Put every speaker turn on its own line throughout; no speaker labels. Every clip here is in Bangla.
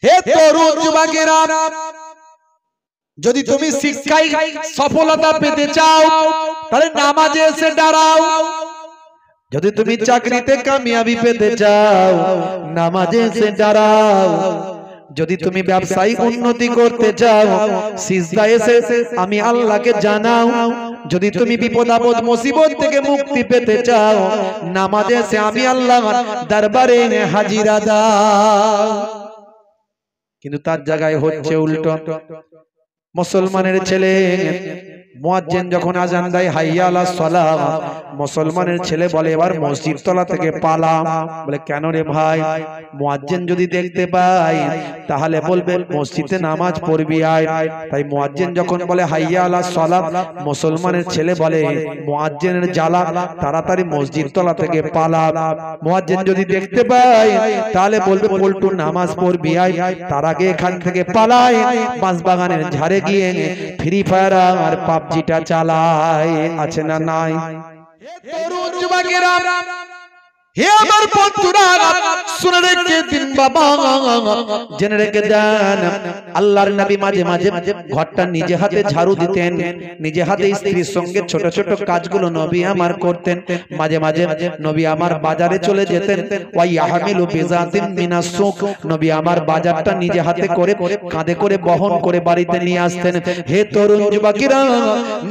হে তরুণ যুবকেরা, যদি তুমি শিক্ষায় সফলতা পেতে চাও তাহলে নামাজে এসে দাঁড়াও। যদি তুমি চাকরিতে কামিয়াবি পেতে চাও নামাজে এসে দাঁড়াও। যদি তুমি ব্যবসায়িক উন্নতি করতে চাও সিজদায় এসে আমি আল্লাহকে জানাও। যদি তুমি বিপদ আপদ মুসিবত থেকে মুক্তি পেতে চাও নামাজে এসে আমি আল্লাহর দরবারে হাজিরা দাও। কিন্তু তার জায়গায় হচ্ছে উল্টো। মুসলমানের ছেলে মুয়াজ্জিন যখন আজান দেয় হাইয়া আলাস সালাহ, মুসলমানের ছেলে বলে এবার মসজিদ তলা থেকে পালা। বলে কেন রে ভাই? মুয়াজ্জিন যদি দেখতে পায় তাহলে বলবে মসজিদে নামাজ পড়বি আয়। তাই মুয়াজ্জিন যখন বলে হাইয়া আলাস সালাহ, মুসলমানের ছেলে বলে মুয়াজ্জিনের জ্বালা, তাড়াতাড়ি মসজিদ তলা থেকে পালা। মুয়াজ্জিন যদি দেখতে পায় তাহলে বলবে পল্টু নামাজ পড়বি আয়, তার আগে এখান থেকে পালায়, বাঁশবাগানের ঝাড়ে গিয়ে ফ্রি ফায়ার আর পাবজিটা চালায়। আছে না নাই? তরুণ যুবকেরা, হে আমার বন্ধুরা, শুনে রেখে দিন বাবা, জেনে রেখে দেন আল্লাহর নবী মাঝে মাঝে ঘরটা নিজে হাতে ঝাড়ু দিতেন, নিজে হাতে স্ত্রীর সঙ্গে ছোট ছোট কাজগুলো নবী আমার করতেন। মাঝে মাঝে নবী আমার বাজারে চলে যেতেন, ওয়া ইয়াহমিলু বিজাতিন মিনাস সুক, নবী আমার বাজারটা নিজে হাতে করে কাঁধে করে বহন করে বাড়িতে নিয়ে আসতেন। হে তরুণ যুবকেরা,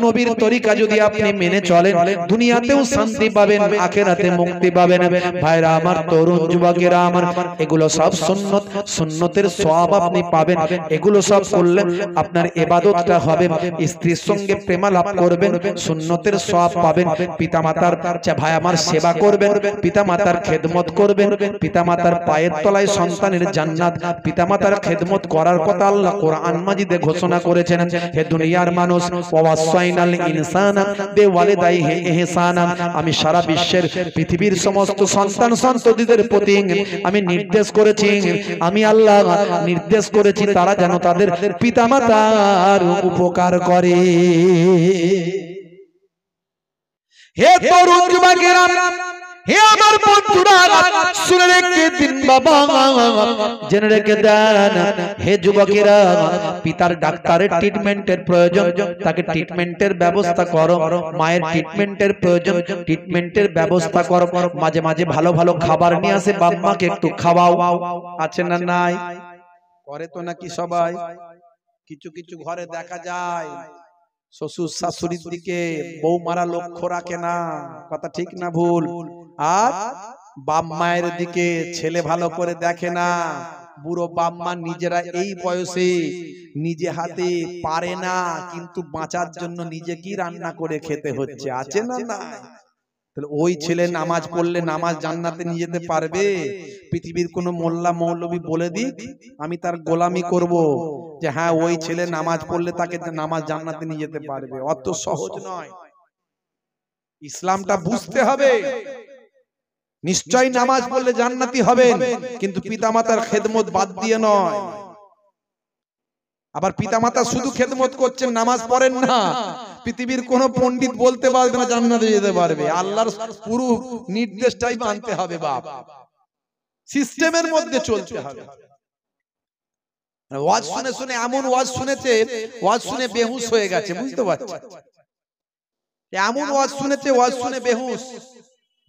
নবীর তরিকা যদি আপনি মেনে চলেন দুনিয়াতেও শান্তি পাবেন, আখিরাতে মুক্তি পাবেন। ভাইরা আমার, তরুণ যুবকেরা আমার, এগুলো সব সুন্নত, সুন্নতের সওয়াব আপনি পাবেন। এগুলো সব করলে আপনার ইবাদতটা হবে, স্ত্রীর সঙ্গে প্রেমালাপ করবেন, সুন্নতের সওয়াব পাবেন। পিতামাতার ভাই আমার সেবা করবেন, পিতামাতার খেদমত করবেন, পিতামাতার পায়ের তলায় সন্তানের জান্নাত। পিতামাতার খেদমত করার কথা আল্লাহ কোরআন মাজিদে ঘোষণা করেছেন। হে দুনিয়ার মানুষ, ওয়াসাইনাল ইনসানা বিওয়ালিদাইহি ইহসানা, আমি সারা বিশ্বের পৃথিবীর সমস্ত সন্তান সন্ততিদের প্রতি আমি নির্দেশ করেছি, আমি আল্লাহ নির্দেশ করেছি তারা যেন তাদের পিতামাতার উপকার করে। হে তরুণ যুবকেরা, হে আমার বন্ধুরা, শুনে রেখে দিন বাবা, জেনে রেখে দেন হে যুবকেরা, পিতার ডাক্তারের ট্রিটমেন্টের প্রয়োজন, তাকে ট্রিটমেন্টের ব্যবস্থা করো। মায়ের ট্রিটমেন্টের প্রয়োজন, ট্রিটমেন্টের ব্যবস্থা করো। মাঝে মাঝে ভালো ভালো খাবার নিয়ে আসে, বাম্মাকে একটু খাওয়াও। আছে না নাই? করে তো নাকি সবাই? কিছু কিছু ঘরে দেখা যায় শ্বশুর শাশুড়ির দিকে বৌমারা লক্ষ্য রাখে না। কথা ঠিক না ভুল? আর বাপ মায়ের দিকে ছেলে ভালো করে দেখে না। বুড়ো বাপ মা নিজেরা এই বয়সে নিজে হাতে পারে না, কিন্তু বাঁচার জন্য নিজে কি রান্না করে খেতে হচ্ছে। আছে না না? তাহলে ওই ছেলে নামাজ পড়লে নামাজ জান্নাতে নিয়ে যেতে পারবে? পৃথিবীর কোন মোল্লা মৌলবী বলে দিক আমি তার গোলামি করব যে হ্যাঁ ওই ছেলে নামাজ পড়লে তাকে নামাজ জান্নাতে নিয়ে যেতে পারবে? অত সহজ নয়। ইসলামটা বুঝতে হবে। নিশ্চয়ই নামাজ পড়লে জান্নাতি হবেন, কিন্তু পিতামাতার খেদমত বাদ দিয়ে নয়। আবার পিতামাতা শুধু খেদমত করছেন, নামাজ পড়েন না, পৃথিবীর কোন পণ্ডিত বলতে পারবে না জান্নাতে যেতে পারবে। আল্লাহর পুরো নির্দেশটাই মানতে হবে। বাপ সিস্টেমের মধ্যে চলতে হবে। ওয়াজ শুনে শুনে এমন ওয়াজ শুনেছে, ওয়াজ শুনে বেহুশ হয়ে গেছে। বুঝতে পারছেন? এমন ওয়াজ শুনেছে, ওয়াজ শুনে বেহুশ।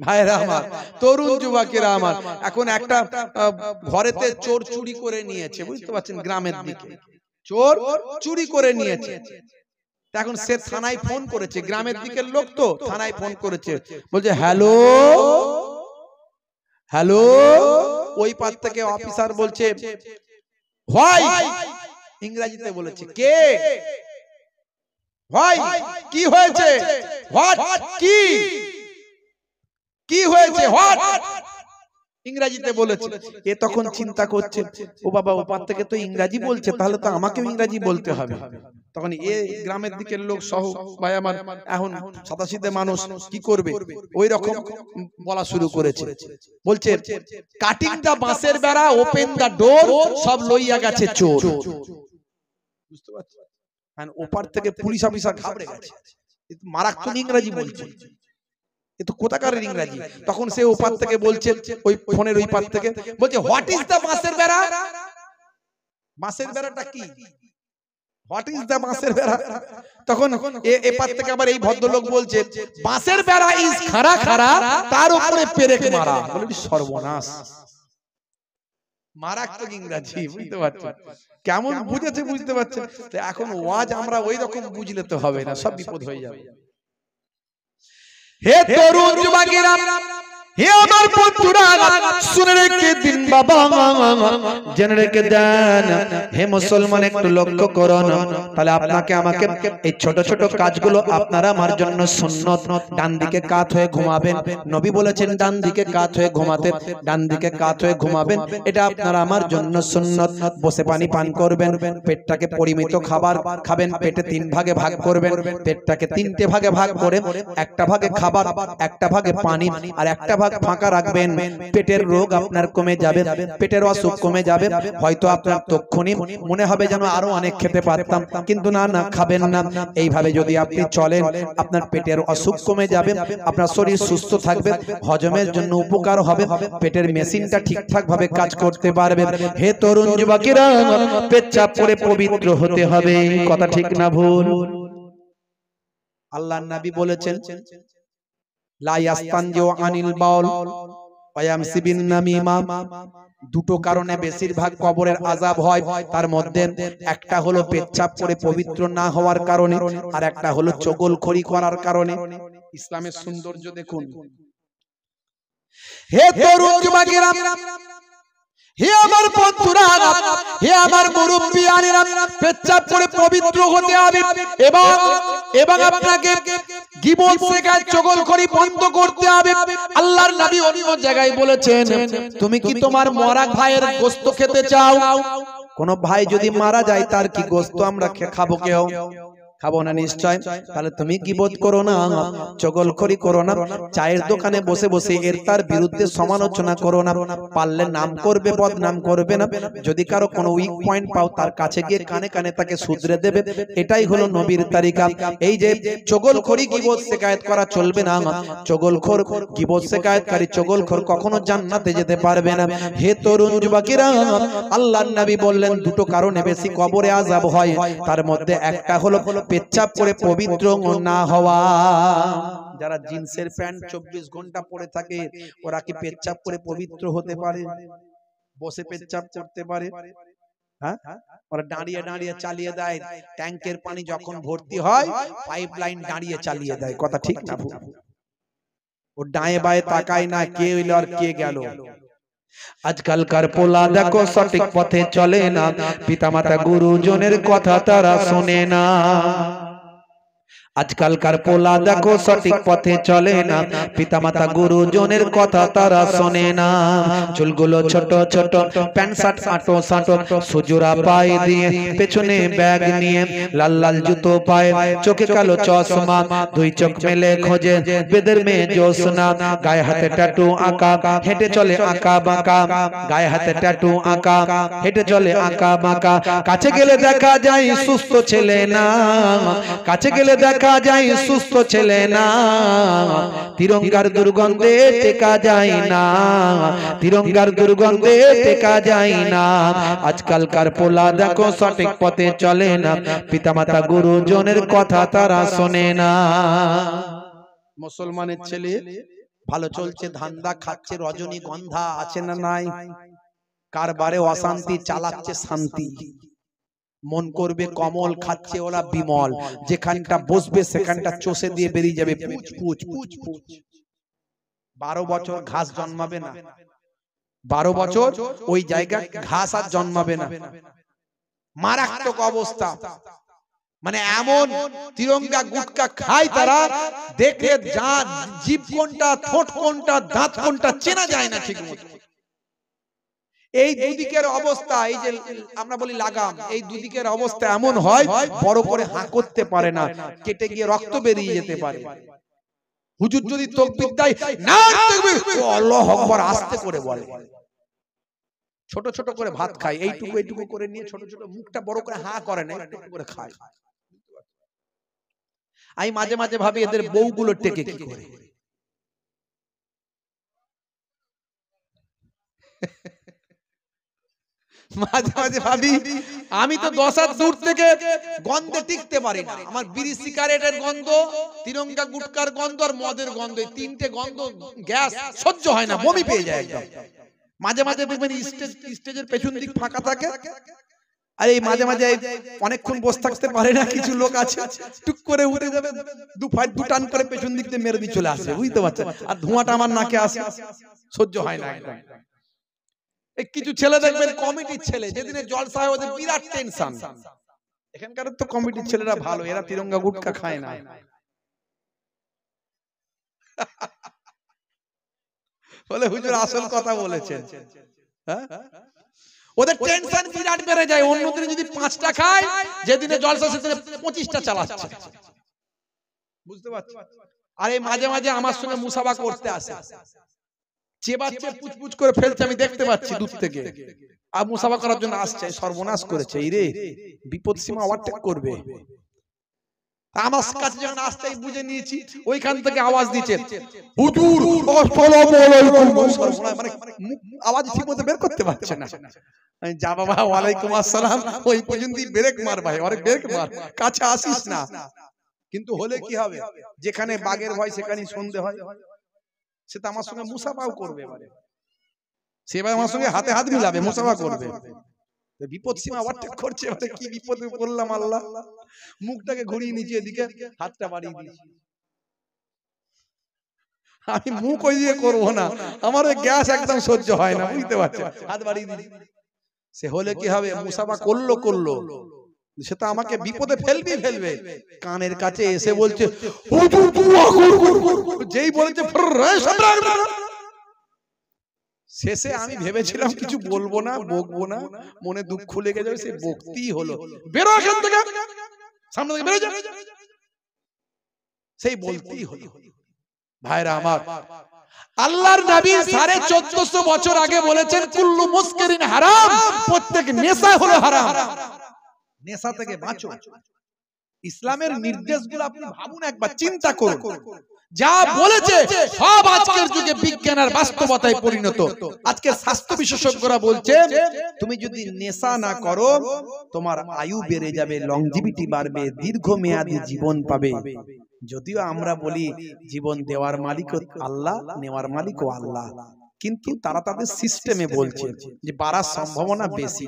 ভাইরা আমার, তরুণ যুবকেরা আমার, এখন একটা ঘরেতে চোর চুরি করে নিয়েছে। বুঝতে পারছেন? গ্রামের দিকে চোর চুরি করে নিয়েছে। এখন সে থানায় ফোন করেছে, গ্রামের দিকের লোক তো থানায় ফোন করেছে, বলছে হ্যালো হ্যালো। ওই পাশ থেকে অফিসার বলছে ভাই, ইংরেজিতে বলেছে কে ভাই, কি হয়েছে, হোয়াট, কি কি হয়েছে, হোয়াট, ইংরেজিতে বলেছে। এ তখন চিন্তা করছে, ও বাবা ওপার থেকে তো ইংরেজি বলছে, তাহলে তো আমাকেও ইংরেজি বলতে হবে। তখন এ গ্রামের দিকের লোক সহ ভাই আমার, এখন সাদাসিধে মানুষ কি করবে, ওই রকম বলা শুরু করেছে। বলছে কাটিং দা বাঁশের বেড়া, ওপেন দা ডোর, সব লইয়া গেছে চোর। বুঝতে পারছেন? ওপার থেকে পুলিশ অফিসার ঘাবড়ে গেছে, মারাত্মক ইংরেজি বলছে, এ তো কোথাকারের ইংরেজি। তখন সে ওপার থেকে বলছে, ওই ফোনের ওই পার থেকে বলছে হোয়াট ইজ দা বাঁশের বেড়া। বাঁশের বেড়াটা কি? হোয়াট ইজ দ্য বাঁশের বেড়া? তখন এপার থেকে আবার এই ভদ্রলোক বলছে বাঁশের বেড়া ইজ খাড়া খাড়া, তার উপরে পেরেক মারা। বলি সর্বনাশ, মারাত্মক ইংরাজি, বুঝতে পারছেন? কেমন বুঝেছে বুঝতে পারছেন? তো এখন ওয়াজ আমরা ওই রকম বুঝলে তো হবে না, সব বিপদ হয়ে যাবে। হে তরুণ যুবকেরা, হে আমার বন্ধুরা, শুনে রেখে দিন বাবা, জেনে রেখে দেন। হে মুসলমান, একটু লক্ষ্য করুন, তাহলে আপনাকে আমাকে এই ছোট ছোট কাজগুলো আপনারা আমার জন্য সুন্নত। ডান দিকে কাত হয়ে ঘুমাবেন, নবী বলেছেন ডান দিকে কাত হয়ে ঘুমাতে, ডান দিকে কাত হয়ে ঘুমাবেন, এটা আপনারা আমার জন্য সুন্নত। বসে পানি পান করবেন, পেটটাকে পরিমিত খাবার খাবেন, পেটে 3 ভাগে ভাগ করবেন, পেটটাকে 3টে ভাগে ভাগ করে একটা ভাগে খাবার, একটা ভাগে পানি, আর একটা ভাগ ফাঁকা রাখবেন। পেটের রোগ আপনার কমে যাবে, পেটের অসুখ কমে যাবে। হয়তো আপনার তক্ষুনি মনে হবে যেন আরো অনেক খেতে পারতাম, কিন্তু না, না খাবেন না। এইভাবে যদি আপনি চলেন, আপনার পেটের অসুখ কমে যাবে, আপনার শরীর সুস্থ থাকবে, হজমের জন্য উপকার হবে, পেটের মেশিনটা ঠিকঠাক ভাবে কাজ করতে পারবে। হে তরুণ যুবকেরা, পেচ্ছাপ করে পবিত্র হতে হবে, কথা ঠিক না ভুল? আল্লাহর নবী বলেছেন লা ইয়াস্তানজিউ আনিল বাউল ওয়া ইয়ামসি বিন নামিমা। দুটো কারণে বেশিরভাগ কবরের আযাব হয়, তার মধ্যে একটা হলো পেচ্ছাপ করে পবিত্র না হওয়ার কারণে, আর একটা হলো চগলখড়ি করার কারণে। ইসলামের সৌন্দর্য দেখুন। হে তরুণ যুবকেরা, হে আমার বন্ধুরা, হে আমার মুরব্বিয়ানেরা, পেচ্ছাপ করে পবিত্র হতে হবে, এবং আপনাকে গীবত শিকায়ত চগলখড়ি বন্ধ করতে হবে। আল্লাহর নবী অন্য জায়গায় বলেছেন, তুমি কি তোমার মরা ভাইয়ের গোশত খেতে চাও? কোন ভাই যদি মারা যায়, তার কি গোশত আমরা খাবো? কেউ খাবো না নিশ্চয়। তাহলে তুমি গীবত করো না, চগলখড়ি করো না, চায়ের দোকানে বসে বসে এর তার বিরুদ্ধে সমালোচনা করো না। পারলে নাম করবে, বদনাম করবে না। যদি কারো কোনো উইক পয়েন্ট পাও, তার কাছে গিয়ে কানে কানে তাকে শুধরে দেবে। এটাই হলো নবীর তরিকা। এই যে চগলখড়ি গীবত শিকায়ত করা চলবে না। চগলখোর গীবত শিকায়তকারী চগলখোর কখনো জান্নাতে যেতে পারবে না। হে তরুণ যুবকেরা, আল্লাহর নবী বললেন দুটো কারণে বেশি কবরে আযাব হয়, তার মধ্যে একটা হলো পেচ্ছাপ করে পবিত্র না হওয়া। যারা জিন্সের প্যান্ট 24 ঘন্টা পরে থাকে, ওরা কি পেচ্ছাপ করে পবিত্র হতে পারে? বসে পেচ্ছাপ করতে পারে? হ্যাঁ, ওরা দাঁড়িয়ে দাঁড়িয়ে চালিয়ে দেয়। ট্যাঙ্কের পানি যখন ভর্তি হয়, পাইপলাইন দাঁড়িয়ে চালিয়ে দেয়, কথা ঠিক না ভুল? ও ডায়ে বায়ে তাকায় না, কে এলো আর কে গেল। আজকালকার পোলা দেখো সঠিক পথে চলে না, পিতামাতা গুরুজনের কথা তারা শোনে না। আজকালকার পোলা দেখো সঠিক পথে চলে না, পিতামাতা গুরুজনের কথা তারা শোনে না। চুলগুলো ছোট ছোট, প্যান্ট শার্ট আটো সাটো, সুজুরা পায়ে দিয়ে, পেছনে ব্যাগ নিয়ে, লাল লাল জুতো পায়ে, চোখে কালো চশমা, দুই চোখ মেলে খোঁজে বেদের মেয়ে জোসনা। গায়ে হাতে ট্যাটু আঁকা, হেঁটে চলে আঁকা বাঁকা, গায়ে হাতে ট্যাটু আঁকা, হেঁটে চলে আঁকা বাঁকা। কাছে গেলে দেখা যায় সুস্থ ছেলে না, কাছে গেলে দেখা যায় সুস্থ ছেলে না। তিরঙ্গার দুর্গন্ধে টেকা যায় না, তিরঙ্গার দুর্গন্ধে টেকা যায় না। আজকালকার পোলা দেখো সঠিক পথে চলে না, পিতামাতা গুরুজনের কথা তারা শোনে না। মুসলমানের ছেলে ভালো চলছে, ধান্দা খাচ্ছে, রজনীগন্ধা আছে না নাই? কারবারে অশান্তি, চালাচ্ছে শান্তি। মন করবে কমল, খাচ্ছে ওরা বিমল। যেখানটা বসবে সেখানটা চষে দিয়ে বেরিয়ে যাবে, পুচ পুচ পুচ পুচ। 12 বছর ঘাস জন্মাবে না, 12 বছর ওই জায়গায় ঘাস আর জন্মাবে না। মারাত্মক অবস্থা। মানে এমন তিরঙ্গা গুটকা খায় তারা, দেখলে যা জিভ কোনটা, ঠোঁট কোনটা, দাঁত কোনটা চেনা যায় না ঠিক মতো। এই দুদিকের অবস্থা, এই যে আমরা বলি লাগাম, এই দুদিকের অবস্থা এমন হয়, বড় করে হাঁ করতে পারে না, কেটে গিয়ে রক্ত বেরিয়ে যেতে পারে। হুজুর যদি তাকবীর দেয়, না তাকবীর, আল্লাহু আকবার আস্তে করে বলে। ছোট ছোট করে ভাত খায়, এইটুকু এইটুকু করে নিয়ে, ছোট ছোট, মুখটা বড় করে হাঁ করে না, একটু করে খায়। আমি মাঝে মাঝে ভাবি এদের বউগুলো টেকে কি করে। মাঝে মাঝে ভাবি আমি তো 10 হাত দূর থেকে গন্ধে টিকতে পারি না। আমার বিড়ি সিগারেটের গন্ধ, তিরঙ্গা গুটকার গন্ধ আর মদের গন্ধ, এই তিনটে গন্ধ গ্যাস সহ্য হয় না, বমি পেয়ে যায় একদম। মাঝে মাঝে দেখবেন স্টেজের পেছন দিক ফাঁকা থাকে, আর এই মাঝে মাঝে অনেকক্ষণ বসে থাকতে পারে না কিছু লোক আছে, টুক করে উঠে যাবে, দু টান করে পেছন দিক দিয়ে মেরে দিয়ে চলে আসে, বুঝতে পারছেন? আর ধোঁয়াটা আমার নাকে আসে, সহ্য হয় না একদম। এই কিছু ছেলে দেখবেন কমিটির ছেলে, যেদিনে জলসা হয় ওদের বিরাট টেনশন। এখানকার তো কমিটির ছেলেরা ভালো, এরা তিরঙ্গা গুটকা খায় না। বলে হুজুর আসল কথা বলেছেন। হ্যাঁ, ওদের টেনশন বিরাট বেড়ে যায়। অন্যদিন যদি 5টা খায়, যেদিনে জলসা সেদিনে 25টা চালাচ্ছে, বুঝতে পারছেন? আর এই মাঝে মাঝে আমার সঙ্গে মুসাফা করতে আসে, চেবাচ্ছে, পুচপুচ করে ফেলছে, আমি দেখতে পাচ্ছি দূর থেকে। আর মুসাফা করার জন্য আসছে, সর্বনাশ করেছে, এই রে বিপদ সীমা ওভারটেক করবে। আমার কাছে যখন আসছে বুঝে নিয়েছি, ওইখান থেকে আওয়াজ দিচ্ছে হুজুর আসসালামু আলাইকুম, মানে আওয়াজ ঠিকমতো বের করতে পারছে না। যা বাবা ওয়ালাইকুম আসসালাম, ওই পর্যন্তই ব্রেক মার ভাই, আরে ব্রেক মার, কাছে আসিস না। কিন্তু হলে কি হবে, যেখানে বাঘের ভয় সেখানেই সন্ধে হয়। সে তো আমার সঙ্গে মুসাফাও করবে, এবারে সে এবার আমার সঙ্গে হাতে হাত মিলাবে, মুসাফা করবে। বিপদ সীমা ওভারটেক করছে, এবারে কি বিপদে পড়লাম আল্লাহ। মুখটাকে ঘুরিয়ে নিচে, এদিকে হাতটা বাড়িয়ে দিয়েছি। আমি মুখ ওই দিয়ে করবো না, আমার ওই গ্যাস একদম সহ্য হয় না, বুঝতে পারছেন? হাত বাড়িয়ে দিয়েছি। সে হলে কি হবে, মুসাফা করলো, সে তো আমাকে বিপদে ফেলবে। কানের কাছে এসে বলছে হুজুর দুআ করুন, যেই বলেছে শেষে আমি ভেবেছিলাম কিছু বলবো না, বকবো না, মনে দুঃখ লেগে যাবে, সে বকতেই হলো। বেরো এখান থেকে, সামনে থেকে বেরো যা, সেই বলতেই হলো। ভাইরা আমার, আল্লাহর নবী 1450 বছর আগে বলেছেন কুল্লু মুসকিরিন হারাম, প্রত্যেক নেশা হলো হারাম, নেশা থেকে বাঁচো। ইসলামের নির্দেশগুলো আপনি ভাবুন একবার, চিন্তা করুন, যা বলেছে সব আজকের যুগে বিজ্ঞান আর বাস্তবতায় পরিণত। আজকে স্বাস্থ্য বিশেষজ্ঞরা বলছে তুমি যদি নেশা না করো, তোমার আয়ু বেড়ে যাবে, লংজিভিটি বাড়বে, দীর্ঘমেয়াদী জীবন পাবে। যদিও আমরা বলি জীবন দেওয়ার মালিক আল্লাহ, নেওয়ার মালিকও আল্লাহ, কিন্তু তারা তাদের সিস্টেমে বলছে যে বাড়ার সম্ভাবনা বেশি।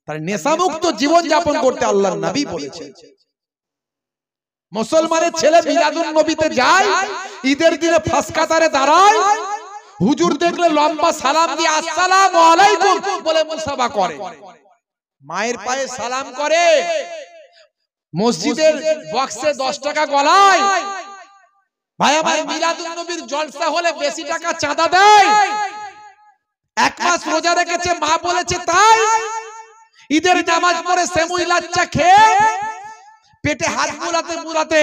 তার নেশামুক্ত জীবন যাপন করতে আল্লাহর নবী বলেছে। মুসলমানের ছেলে মিলাদুন নবীতে যায়, ঈদের দিনে ফাঁস কাতারে দাঁড়ায়, হুজুর দেখলে লম্বা সালাম দিয়ে আসসালামু আলাইকুম বলে মুসাফা করে, মায়ের পায়ে সালাম করে, মসজিদের বক্সে 10 টাকা গলায়। ভাই আমার, মিলাদুন নবীর জলসা হলে বেশি টাকা চাঁদা দেয়। 1 মাস রোজা রেখেছে, মা বলেছে তাই। ঈদের নামাজ পড়ে সেমুই লাচ্চা খেয়ে পেটে হাত বুলাতে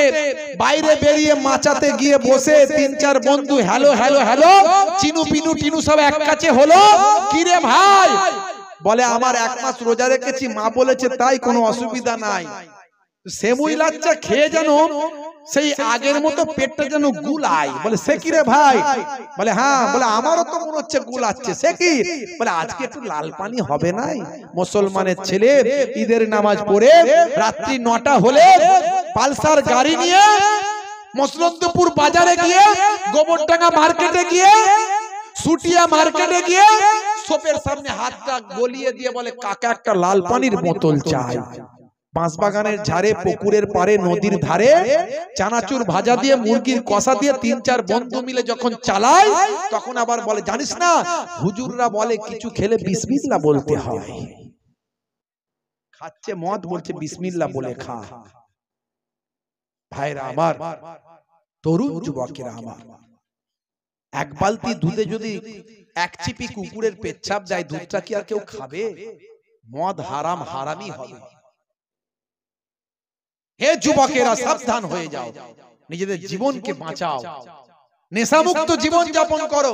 বাইরে বেরিয়ে মাচাতে গিয়ে বসে 3-4 বন্ধু hello hello hello, Chinu Pinu Tinu সব এক কাছে হলো। কি রে ভাই, বলে আমার 1 মাস রোজা রেখেছি, মা বলেছে তাই, কোনো অসুবিধা নাই। সেমুই লাচ্চা খেয়ে যেন সেই আগের মতো পেটটা যেন গুলায়। বলে সে কি রে ভাই, বলে হ্যাঁ, বলে আমারও তো মনে হচ্ছে গুলাচ্ছে। সে কি, বলে আজকে একটু লাল পানি হবে না? মুসলমানের ছেলে ঈদের নামাজ পড়ে রাত্রি 9টা হলে পালসার গাড়ি নিয়ে মসলন্দপুর বাজারে গিয়ে, গোবরডাঙ্গা মার্কেটে গিয়ে, সুটিয়া মার্কেটে গিয়ে সোপের সামনে হাতটা গলিয়ে দিয়ে বলে কাকা একটা লাল পানির বোতল চাই। বাঁশবাগানের ঝাড়ে, পুকুরের পাড়ে, নদীর ধারে চানাচুর ভাজা দিয়ে, মুরগির কষা দিয়ে 3-4 বন্ধু মিলে যখন চালায়, তখন আবার বলে জানিস না হুজুররা বলে কিছু খেলে বিসমিল্লাহ বলতে হয়। খাচ্ছে মদ, বলছে বিসমিল্লাহ বলে খা। ভাইরা আমার, তরুণ যুবকেরা আমার, 1 বালতি দুধে যদি 1 চিপি কুকুরের পেচ্ছাপ যায়, দুধটা কি আর কেউ খাবে? মদ হারাম, হারামই হবে। হে যুবকেরা, সাবধান হয়ে যাও, নিজেদের জীবনকে বাঁচাও, নেশামুক্ত জীবন যাপন করো।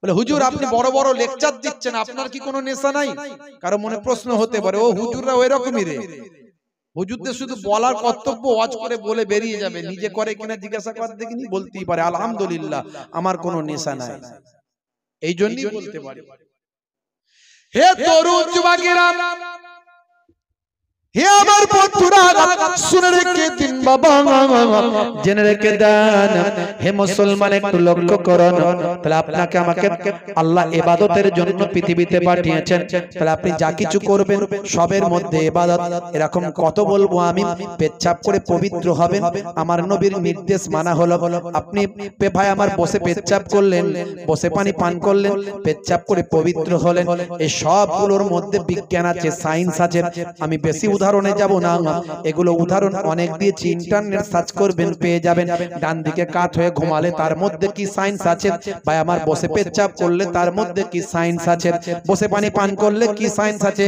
বলে হুজুর আপনি বড় বড় লেকচার দিচ্ছেন, আপনার কি কোনো নেশা নাই? কারো মনে প্রশ্ন হতে পারে, ও হুজুররা ওই রকমই রে, হুজুরদের শুধু বলার কর্তব্য, ওয়াজ করে বলে বেরিয়ে যাবে, নিজে করে কিনা জিজ্ঞাসা করে দেখিনি, বলতেই পারে আলহামদুলিল্লাহ আমার কোনো নেশা নাই, এই জন্যই বলতে পারি। হে তরুণ যুবকেরা, হে আমার বন্ধুরা, শুনে রেখে দিন বাবা, জেনে রেখে দেন। হে মুসলমান, একটু লক্ষ্য করুন। তাহলে আপনাকে আমাকে আল্লাহ ইবাদতের জন্য পৃথিবীতে পাঠিয়েছেন। তাহলে আপনি যা কিছু করবেন সবের মধ্যে ইবাদত। এরকম কত বলবো আমি? পেচ্ছাপ করে পবিত্র হবেন, আমার নবীর নির্দেশ মানা হলো। আপনি ভাই আমার বসে পেচ্ছাপ করলেন, বসে পানি পান করলেন, পেচ্ছাপ করে পবিত্র হলেন। এই সবগুলোর মধ্যে বিজ্ঞান আছে, সায়েন্স আছে। আমি বেশি উদাহরণে যাব না, এগুলো উদাহরণ অনেক দিয়েছি, ইন্টারনেট সার্চ করবেন পেয়ে যাবেন। ডান দিকে কাত হয়ে ঘুমালে তার মধ্যে কি সায়েন্স আছে, ভাই আমার বসে পেচ্ছাপ করলে তার মধ্যে কি সায়েন্স আছে, বসে পানি পান করলে কি সায়েন্স আছে,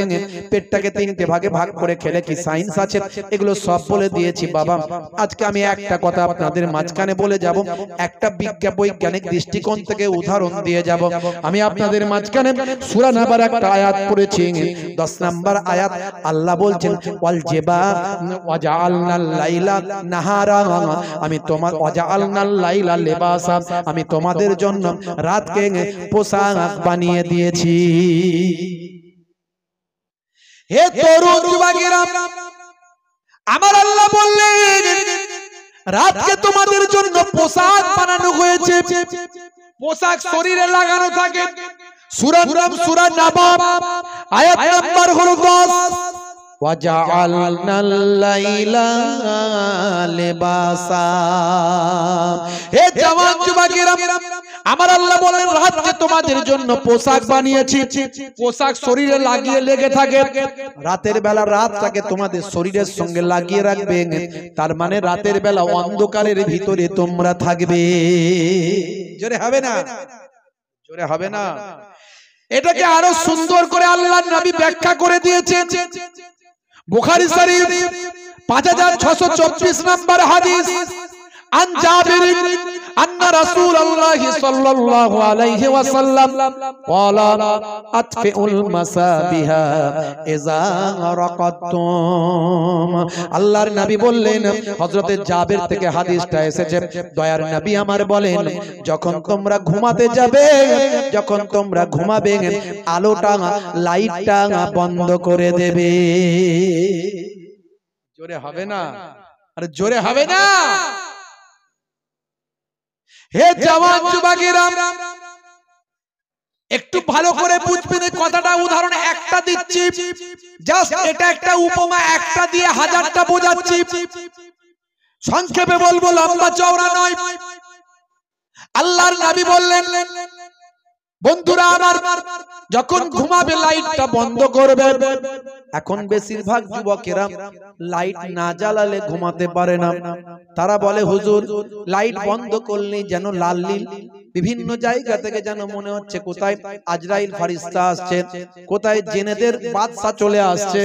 পেটটাকে তিনটে ভাগে ভাগ করে খেলে কি সায়েন্স আছে, এগুলো সব বলে দিয়েছি বাবা। আজকে আমি একটা কথা আপনাদের মাঝখানে বলে যাব, একটা বৈজ্ঞানিক দৃষ্টিকোণ থেকে উদাহরণ দিয়ে যাব। আমি আপনাদের মাঝখানে সূরা নাবার একটা আয়াত পড়েছি, 10 নম্বর আয়াত। আল্লাহ বলছেন ওয়াল জিবা ওয়াজআলনাল লাইলা নাহারা, আমি তোমার ওয়াজআলনাল লাইলা লিবাসা, আমি তোমাদের জন্য রাতকে পোশাক বানিয়ে দিয়েছি। হে তরুণ যুবকেরা, আমার আল্লাহ বললেন রাতকে তোমাদের জন্য পোশাক বানানো হয়েছে। পোশাক শরীরে লাগানো থাকে। সূরার নাম সূরা নাবা, আয়াত নাম্বার হলো 10। ওয়াজআলনাল লাইলা লিবাসা। হে জওয়ান যুবকেরা, আমার আল্লাহ বলেন রাতকে তোমাদের জন্য পোশাক বানিয়েছি। পোশাক শরীরে লাগিয়ে লেগে থাকে। রাতের বেলা রাতটাকে তোমাদের শরীরের সঙ্গে লাগিয়ে রাখবে, তার মানে রাতের বেলা অন্ধকারের ভিতরে তোমরা থাকবে। জোরে হবে না? জোরে হবে না? এটাকে আরো সুন্দর করে আল্লাহর নবী ব্যাখ্যা করে দিয়েছে। বুখারী শরীফ 5624 নম্বর হাদিস। আন জাবির আন্না রাসূলুল্লাহ সাল্লাল্লাহু আলাইহি ওয়াসাল্লাম ক্বালা আতফিউল মাসাবিহা ইযা রাকাতুম। আল্লাহর নবী বললেন, হযরতে জাবির থেকে হাদিসটা এসেছে, দয়ার নবী আমার বলেন, যখন তোমরা ঘুমাতে যাবে, যখন তোমরা ঘুমাবে, আলোটা লাইটটা বন্ধ করে দেবে। জোরে হবে না? আরে জোরে হবে না? হে জওয়ান যুবকেরা, একটু ভালো করে বুঝবেন এই কথাটা। উদাহরণ একটা দিচ্ছি, জাস্ট এটা একটা উপমা, একটা দিয়ে হাজারটা বোঝাচ্ছি। সংক্ষেপে বলবো, লম্বা চওড়া নয়। আল্লাহর নবী বললেন, বন্ধুরা আমার, যখন ঘুমাবে লাইটটা বন্ধ করবে। এখন বেশিরভাগ যুবকেরা লাইট না জ্বালালে ঘুমাতে পারে না। তারা বলে, হুজুর লাইট বন্ধ করলে যেন লাল নীল বিভিন্ন জায়গা থেকে যেন মনে হচ্ছে কোথায় আজরাইল ফেরেশতা আসছে, কোথায় জিনেদের বাদশা চলে আসছে,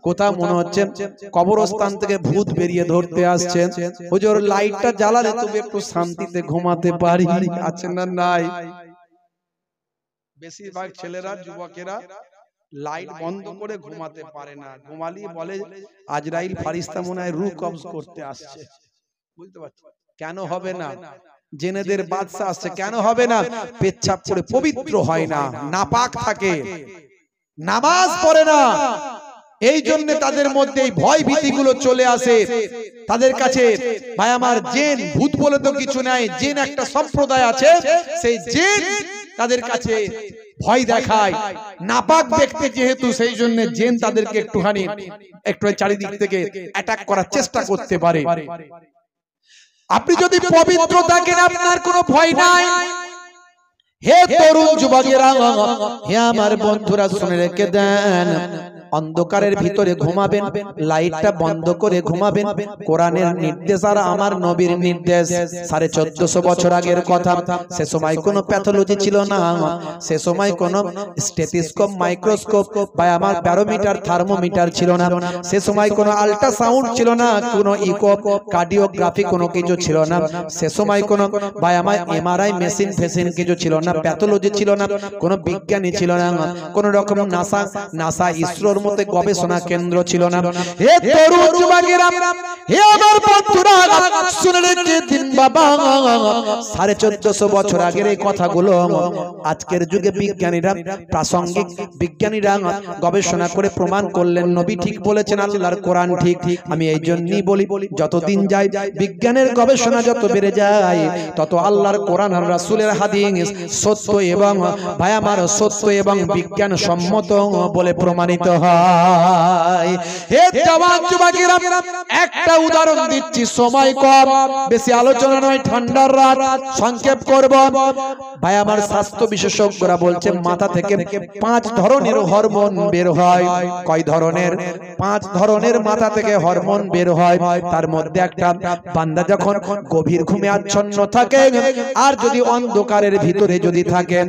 কোথায় মনে হচ্ছে কবরস্থান থেকে ভূত বেরিয়ে ধরতে আসছে। হুজুর লাইটটা জ্বালালে তবে একটু শান্তিতে ঘুমাতে পারি। আছে না নাই? বেশিরভাগ ছেলেরা, যুবকেরা লাইট বন্ধ করে ঘুমাতে পারে না। ঘুমালি বলে আজরাইল ফেরেশতা মনে হয় রূহ কবজ করতে আসছে। বুঝতে পারছো? কেন হবে না? জিনেদের বাদশা আসছে, কেন হবে না? পেচ্ছাপ করে পবিত্র হয় না, নাপাক থাকে, নামাজ পড়ে না। এই জন্য তাদের মধ্যে এই ভয় ভীতি গুলো চলে আসে। তাদের কাছে ভাই আমার জিন ভূত বলে তো কিছু নাই, জিন একটা সম্প্রদায় আছে, সেই জিন তাদের কাছে ভয় দেখায়। নাপাক দেখতে যেহেতু, সেই জন্য জিন তাদেরকে একটুখানি একটু চারিদিক থেকে অ্যাটাক করার চেষ্টা করতে পারে। আপনি যদি পবিত্র থাকেন, আপনার কোনো ভয় নাই। হে তরুণ যুবকেরা, হে আমার বন্ধুরা, শুনে রেখে দেন, অন্ধকারের ভিতরে ঘুমাবেন, লাইটটা বন্ধ করে ঘুমাবেন। কোরআনের নির্দেশ আর আমার নবীর নির্দেশ। 1450 বছর আগের কথা। সে সময় কোনো প্যাথোলজি ছিল না, সে সময় কোনো স্টেথোস্কোপ, মাইক্রোস্কোপ বা আমার ব্যারোমিটার, থার্মোমিটার ছিল না। সে সময় কোনো আল্ট্রাসাউন্ড ছিল না, কোনো ইকো, কার্ডিওগ্রাফি কোনো কিছু ছিল না। সে সময় কোনো বা আমার এমআরআই মেশিন ফেশিন কিছু ছিল না, প্যাথোলজি ছিল না, কোনো বিজ্ঞানী ছিল না, কোনো রকম নাসা ইসরোর মতে গবেষণা কেন্দ্র ছিল না। হে তরুণ যুবকেরা, হে আমার বন্ধুরা, শুনে রেখে দিন বাবা, 1450 বছর আগের এই কথাগুলো আজকের যুগে বিজ্ঞানীরা, প্রাসঙ্গিক বিজ্ঞানীরা গবেষণা করে প্রমাণ করলেন নবী ঠিক বলেছেন, আল্লাহর কোরআন ঠিক। আমি এই জন্যই বলি, যতদিন যায় বিজ্ঞানের গবেষণা যত বেড়ে যায়, তত আল্লাহর কোরআন আর রাসূলের হাদিস সত্য এবং ভাই আমার সত্য এবং বিজ্ঞান সম্মত বলে প্রমাণিত হয়। হে জওয়ান যুবকেরা, একটা উদাহরণ দিচ্ছি, সময় কম, বেশি আলোচনা নয়, ঠান্ডার রাত, সংক্ষেপ করব। ভাই আমার স্বাস্থ্য বিশেষজ্ঞরা বলছে মাথা থেকে 5 ধরনের হরমোন বের হয়। কয় ধরনের? 5 ধরনের মাথা থেকে হরমোন বের হয়। তার মধ্যে একটা, বান্দা যখন গভীর ঘুমে আচ্ছন্ন থাকে আর যদি অন্ধকারের ভিতরে যদি থাকে,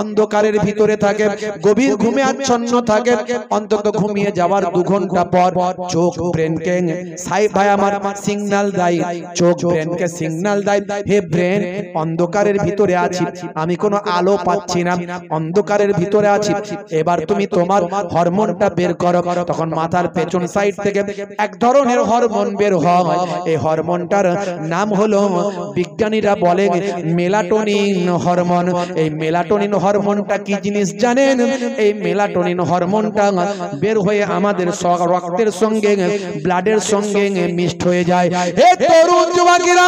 অন্ধকারের ভিতরে থাকে, গভীর ঘুমে আচ্ছন্ন থাকে, অন্তত ঘুমিয়ে যাওয়ার 2 ঘন্টা পর চোখ ব্রেনকে ভাই আমার সিগন্যাল দেয়, চোখ ব্রেনকে সিগন্যাল দেয়, হে ব্রেন, অন্ধকারের ভিতরে আছি, আমি কোনো আলো পাচ্ছি না, অন্ধকারের ভিতরে আছি, এবার তুমি তোমার হরমোনটা বের করো। তখন মাথার পেছন সাইড থেকে এক ধরনের হরমোন বের হয়। এই হরমোনটার নাম হলো, বিজ্ঞানীরা বলে, মেলাটোনিন হরমোন। এই মেলাটোনিন হরমোনটা কি জিনিস জানেন? এই মেলাটোনিন হরমোনটা বের হয়ে আমাদের রক্তের সঙ্গে, ব্লাডের সঙ্গে মিক্সড হয়ে যায়। হে তরুণ যুবকেরা,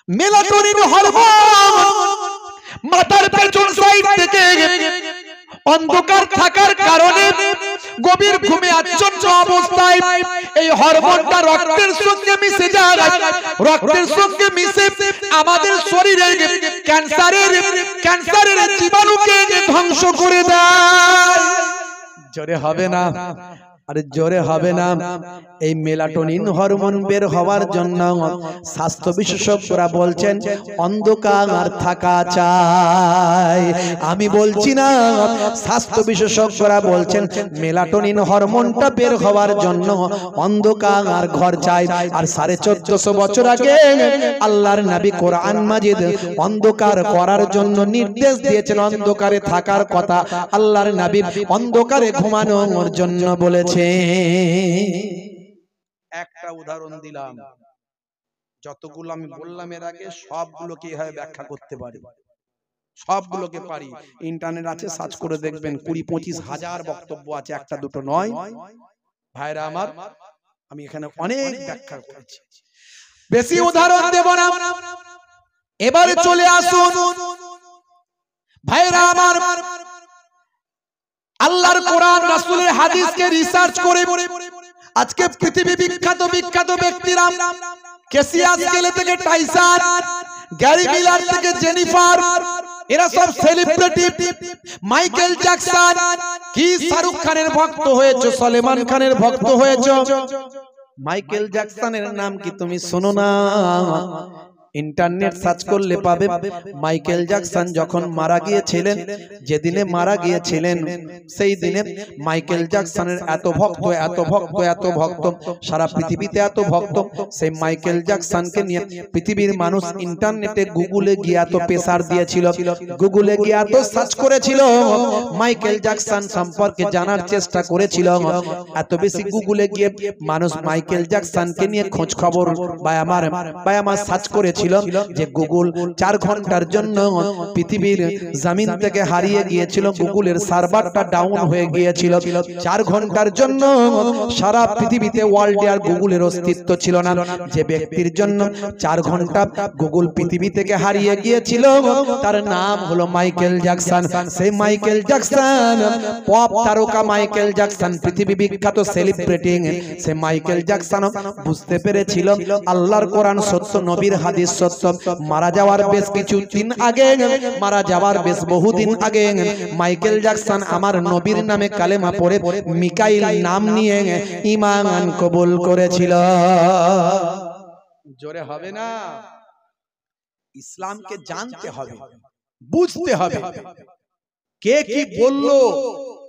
মেলাটোনিন হরমোন মাথার পেছন সাইড থেকে অন্ধকার থাকার কারণে গভীর ঘুমে আচ্ছন্ন অবস্থায় এই হরমোনটা রক্তের সঙ্গে মিশে যায়। রক্তের সঙ্গে মিশে আমাদের শরীরে ক্যান্সারের জীবাণুকে ধ্বংস করে দেয়। জোরে হবে না? আরে জোরে হবে না? এই মেলাটোনিন হরমোন বের হওয়ার জন্য স্বাস্থ্য বিশেষজ্ঞরা বলছেন অন্ধকার থাকা চাই। আমি বলছি না, স্বাস্থ্য বিশেষজ্ঞরা বলছেন মেলাটোনিন হরমোনটা বের হওয়ার জন্য অন্ধকার ঘর চাই। আর 1450 বছর আগে আল্লাহর নবী কোরআন মাজিদ অন্ধকার করার জন্য নির্দেশ দিয়েছেন, অন্ধকারে থাকার কথা আল্লাহর নবী অন্ধকারে ঘুমানোর জন্য বলেছে। একটা উদাহরণ দিলাম, যতগুলো আমি বললাম এর আগে সবগুলোকে এইভাবে ব্যাখ্যা করতে পারি, সবগুলোকে পারি। ইন্টারনেট আছে, সার্চ করে দেখবেন, 20-25 হাজার বক্তব্য আছে, একটা দুটো নয়। ভাইরা আমার, আমি এখানে অনেক ব্যাখ্যা করেছি, বেশি উদাহরণ দেব না। এবারে চলে আসুন ভাইরা আমার, আল্লাহর কোরআন রাসূলের হাদিসকে রিসার্চ করে আজকে পৃথিবী বিখ্যাত ব্যক্তিরা, ক্যাসিয়াস ক্লে থেকে টাইসন, গ্যারি মিলার থেকে জেনিফার, এরা সব সেলিব্রিটি। মাইকেল জ্যাকসন, কি শাহরুখ খানের ভক্ত হয়েছে, সলমান খানের ভক্ত হয়েছে, মাইকেল জ্যাকসনের নাম কি তুমি শোনো না? ইন্টারনেট সার্চ করলে পাবে। মাইকেল জ্যাকসন যখন মারা গিয়েছিলেন, যেদিনে মারা গিয়েছিলেন সেই দিনে মাইকেল জ্যাকসনের এত ভক্ত, সারা পৃথিবীতে এত ভক্ত, সেই মাইকেল জ্যাকসনকে নিয়ে পৃথিবীর মানুষ ইন্টারনেটে গুগলে গিয়ে এত প্রেসার দিয়েছিল, গুগলে গিয়ে এত সার্চ করেছিল, মাইকেল জ্যাকসন সম্পর্কে জানার চেষ্টা করেছিল, এত বেশি গুগলে গিয়ে মানুষ মাইকেল জ্যাকসনকে নিয়ে খোঁজ খবর বা আমার সার্চ করেছিল যে গুগল 4 ঘন্টার জন্য পৃথিবীর জমিন থেকে হারিয়ে গিয়েছিল, গুগলের সার্ভারটা ডাউন হয়ে গিয়েছিল। 4 ঘন্টার জন্য সারা পৃথিবীতে ওয়ার্ল্ডে আর গুগলের অস্তিত্ব ছিল না। যে ব্যক্তির জন্য 4 ঘন্টা গুগল পৃথিবী থেকে হারিয়ে গিয়েছিল, তার নাম হলো মাইকেল জ্যাকসন। সেই মাইকেল জ্যাকসন, পপ তারকা মাইকেল জ্যাকসন, পৃথিবী বিখ্যাত সেলিব্রিটি, সে মাইকেল জ্যাকসন বুঝতে পেরেছিল আল্লাহর কোরআন সত্য, নবীর হাদিস সত্য। মারা যাওয়ার বেশ কিছুদিন আগে, মারা যাওয়ার বেশ বহুদিন আগে মাইকেল জ্যাকসন আমার নবীর নামে কালেমা পড়ে মিকাইল নাম নিয়ে ঈমান কবুল করেছিল। জোরে হবে না? ইসলামকে জানতে হবে, বুঝতে হবে, কে কি বলল,